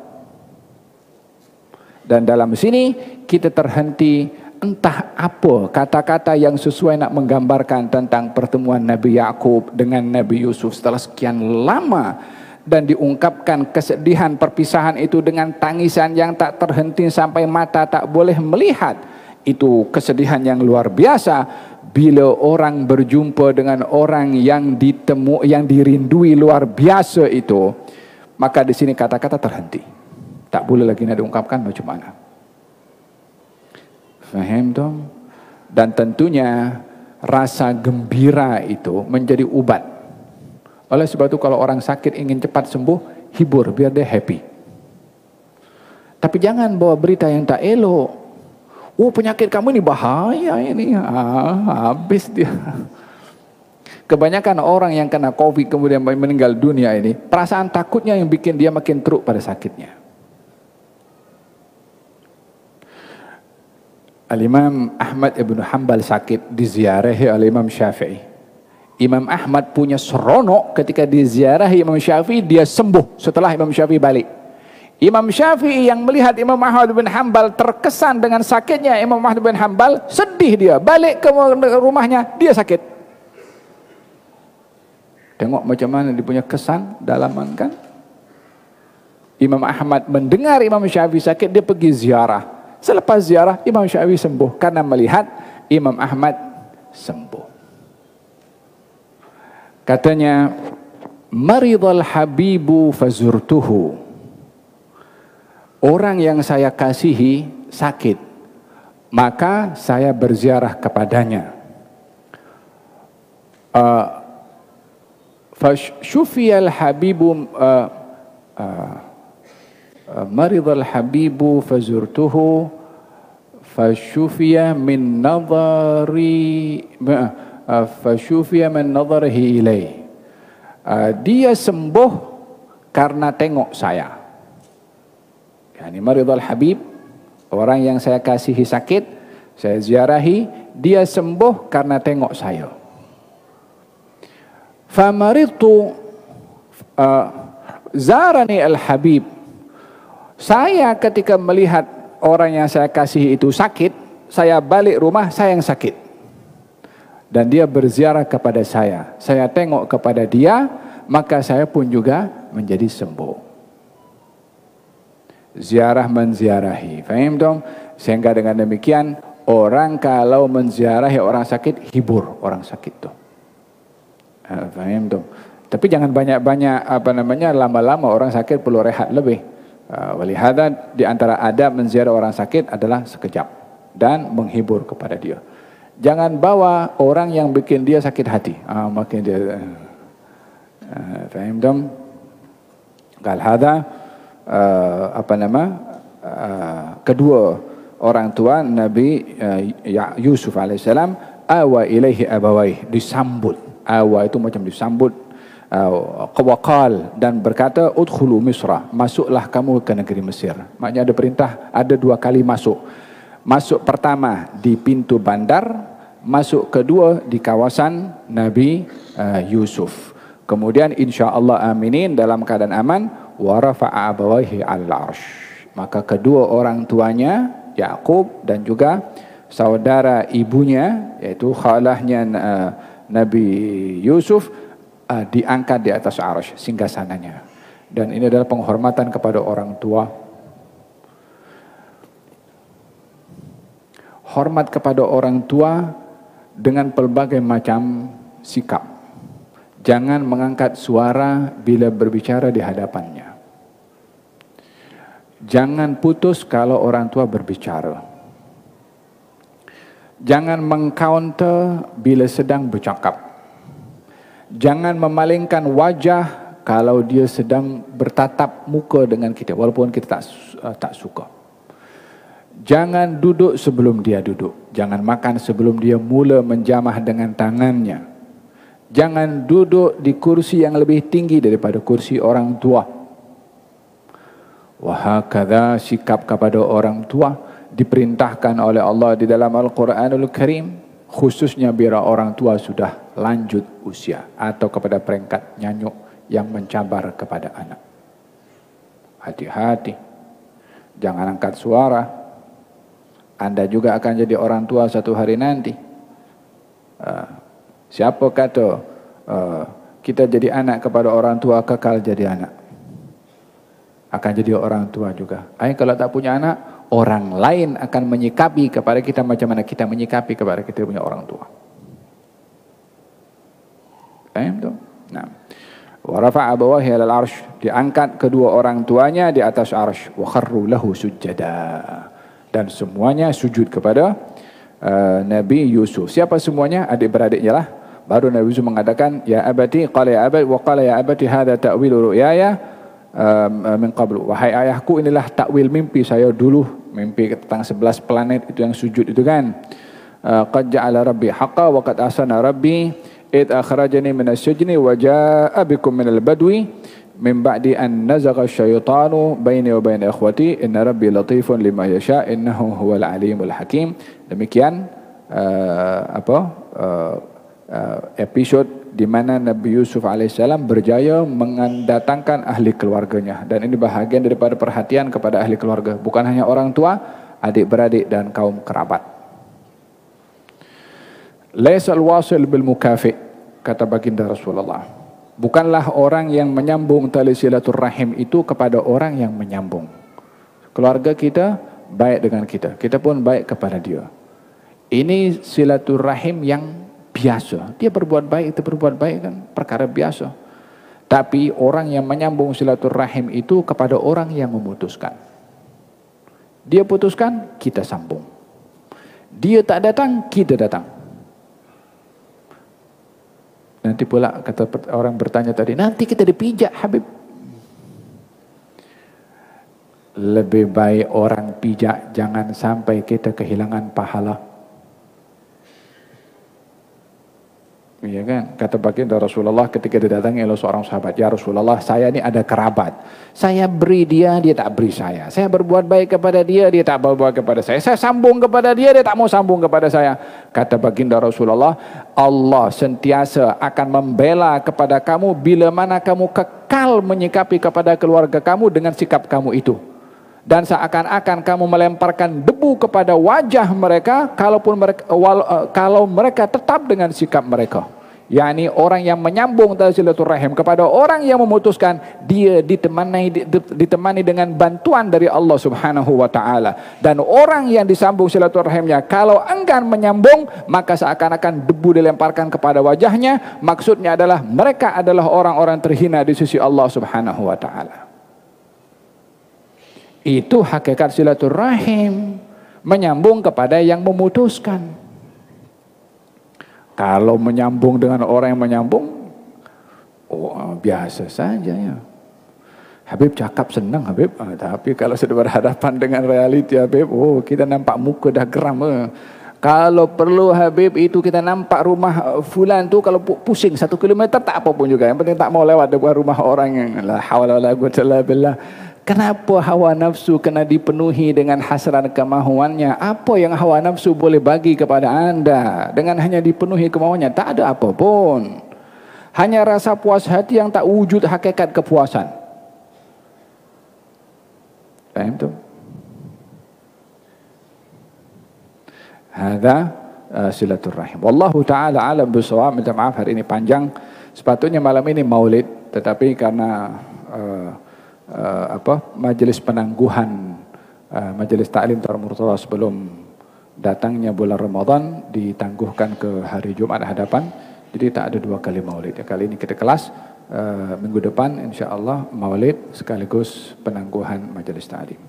Dan dalam sini kita terhenti entah apa kata-kata yang sesuai nak menggambarkan tentang pertemuan Nabi Yakub dengan Nabi Yusuf setelah sekian lama, dan diungkapkan kesedihan perpisahan itu dengan tangisan yang tak terhenti sampai mata tak boleh melihat. Itu kesedihan yang luar biasa. Bila orang berjumpa dengan orang yang dirindui luar biasa itu, maka di sini kata-kata terhenti. Tak boleh lagi nak diungkapkan macam mana. Faham dong? Dan tentunya rasa gembira itu menjadi ubat. Oleh sebab itu kalau orang sakit ingin cepat sembuh, hibur biar dia happy. Tapi jangan bawa berita yang tak elok. Oh, penyakit kamu ini bahaya ini. Habis dia. Kebanyakan orang yang kena COVID kemudian meninggal dunia ini, perasaan takutnya yang bikin dia makin teruk pada sakitnya. Al-Imam Ahmad ibn Hanbal sakit, diziarahi oleh Imam Syafi'i. Imam Ahmad punya seronok ketika diziarahi Imam Syafi'i, dia sembuh setelah Imam Syafi'i balik. Imam Syafi'i yang melihat Imam Ahmad bin Hanbal terkesan dengan sakitnya Imam Ahmad bin Hanbal, sedih dia, balik ke rumahnya, dia sakit. Tengok macam mana dia punya kesan dalaman kan. Imam Ahmad mendengar Imam Syafi'i sakit, dia pergi ziarah. Selepas ziarah Imam Syafi'i sembuh karena melihat Imam Ahmad sembuh. Katanya, maridhal habibu fazurtuhu. Orang yang saya kasihi sakit, maka saya berziarah kepadanya. Fasyufiyal habibu maridhal habibu fazurtuhu fasyufiya min nadharihi ilaih. Dia sembuh karena tengok saya. Yani maridhal habib, orang yang saya kasihi sakit, saya ziarahi, dia sembuh karena tengok saya. Famaritu zarani al-habib. Saya ketika melihat orang yang saya kasihi itu sakit, saya balik rumah, saya yang sakit. Dan dia berziarah kepada saya tengok kepada dia, maka saya pun juga menjadi sembuh. Ziarah menziarahi. Faham dong? Sehingga dengan demikian orang kalau menziarahi orang sakit, hibur orang sakit itu. Faham tu. Tapi jangan banyak-banyak lama-lama orang sakit perlu rehat lebih. Walihada di antara adab menziarah orang sakit adalah sekejap dan menghibur kepada dia. Jangan bawa orang yang bikin dia sakit hati. Makin dia faham tu. Qal hada kedua orang tua Nabi Yusuf alaihissalam awa ilaihi abawai, disambut. Awa itu macam disambut. Qawaqal, dan berkata udkhulu Misra, masuklah kamu ke negeri Mesir. Maknanya ada perintah, ada 2 kali masuk. Masuk pertama di pintu bandar, masuk kedua di kawasan Nabi Yusuf. Kemudian insya-Allah aminin, dalam keadaan aman, wa rafa'a abawaihi 'alal 'arsy. Maka kedua orang tuanya Yakub dan juga saudara ibunya yaitu khalahnya Nabi Yusuf diangkat di atas arsy, singgasananya. Dan ini adalah penghormatan kepada orang tua. Hormat kepada orang tua dengan pelbagai macam sikap. Jangan mengangkat suara bila berbicara di hadapannya. Jangan putus kalau orang tua berbicara. Jangan mengcounter bila sedang bercakap. Jangan memalingkan wajah kalau dia sedang bertatap muka dengan kita, walaupun kita tak suka. Jangan duduk sebelum dia duduk. Jangan makan sebelum dia mula menjamah dengan tangannya. Jangan duduk di kursi yang lebih tinggi daripada kursi orang tua. Wahakadha, sikap kepada orang tua diperintahkan oleh Allah di dalam Al-Quranul Karim, khususnya bila orang tua sudah lanjut usia atau kepada peringkat nyanyuk yang mencabar kepada anak. Hati-hati, jangan angkat suara. Anda juga akan jadi orang tua satu hari nanti. Siapa kata kita jadi anak kepada orang tua kekal jadi anak? Akan jadi orang tua juga. Kalau tak punya anak, orang lain akan menyikapi kepada kita macam mana kita menyikapi kepada kita punya orang tua. Faham tu? Nah. Wa rafa'a abawahi 'alal 'arsy, diangkat kedua orang tuanya di atas arsy, wa kharru lahu sujada, dan semuanya sujud kepada Nabi Yusuf. Siapa semuanya? Adik-beradiknya lah. Baru Nabi Yusuf mengatakan, ya abati, qala ya abati, wa qala ya abati hadza ta'wilu ru'yaya min qablu. Wahai ayahku, inilah takwil mimpi saya dulu, mimpi tentang 11 planet itu yang sujud itu kan. Qad ja'ala rabbi haqqan wa qad ahsana rabbi id akhrajani minas sijni wa jaa'a bikum minal badwi min ba'di an nazagha asyaitanu baini wa baina ikhwati inna rabbi latifun lima yasha innahu huwal alimul hakim. Demikian episod di mana Nabi Yusuf alaihissalam berjaya mendatangkan ahli keluarganya, dan ini bahagian daripada perhatian kepada ahli keluarga, bukan hanya orang tua, adik-beradik dan kaum kerabat. Laisal wasil bil mukafi, kata baginda Rasulullah. Bukanlah orang yang menyambung tali silaturrahim itu kepada orang yang menyambung. Keluarga kita baik dengan kita, kita pun baik kepada dia. Ini silaturrahim yang biasa. Dia berbuat baik, kita berbuat baik kan, perkara biasa. Tapi orang yang menyambung silaturrahim itu kepada orang yang memutuskan. Dia putuskan, kita sambung. Dia tak datang, kita datang. Nanti pula kata orang bertanya tadi, nanti kita dipijak Habib. Lebih baik orang pijak, jangan sampai kita kehilangan pahala. Iya kan? Kata baginda Rasulullah ketika didatangi oleh seorang sahabat, ya Rasulullah, saya ini ada kerabat. Saya beri dia, dia tak beri saya. Saya berbuat baik kepada dia, dia tak berbuat kepada saya. Saya sambung kepada dia, dia tak mau sambung kepada saya. Kata baginda Rasulullah, Allah sentiasa akan membela kepada kamu bila mana kamu kekal menyikapi kepada keluarga kamu dengan sikap kamu itu. Dan seakan-akan kamu melemparkan debu kepada wajah mereka, kalau mereka tetap dengan sikap mereka yakni orang yang menyambung tali silaturahim kepada orang yang memutuskan, dia ditemani dengan bantuan dari Allah Subhanahu wa taala. Dan orang yang disambung silaturahimnya kalau enggan menyambung, maka seakan-akan debu dilemparkan kepada wajahnya. Maksudnya adalah mereka adalah orang-orang terhina di sisi Allah Subhanahu wa taala. Itu hakikat silaturahim, menyambung kepada yang memutuskan. Kalau menyambung dengan orang yang menyambung, biasa saja ya. Habib cakap senang Habib, tapi kalau sudah berhadapan dengan realiti Habib, kita nampak muka dah geram. Kalau perlu Habib itu kita nampak rumah fulan tu kalau pusing 1 kilometer tak apa pun juga. Yang penting tak mau lewat depan rumah orang yang la haula wala quwwata illa billah. Kenapa hawa nafsu kena dipenuhi dengan hasrat kemahuannya? Apa yang hawa nafsu boleh bagi kepada anda dengan hanya dipenuhi kemauannya? Tak ada apa pun. Hanya rasa puas hati yang tak wujud hakikat kepuasan. Faham tu? Hadza silaturahim. Wallahu taala alam bisawab. Minta maaf hari ini panjang. Sepatutnya malam ini maulid, tetapi karena majelis penangguhan majelis taklim Tar Murtada sebelum datangnya bulan Ramadan ditangguhkan ke hari Jumat hadapan, jadi tak ada 2 kali maulid. Kali ini kita kelas, minggu depan insya-Allah maulid sekaligus penangguhan majelis taklim.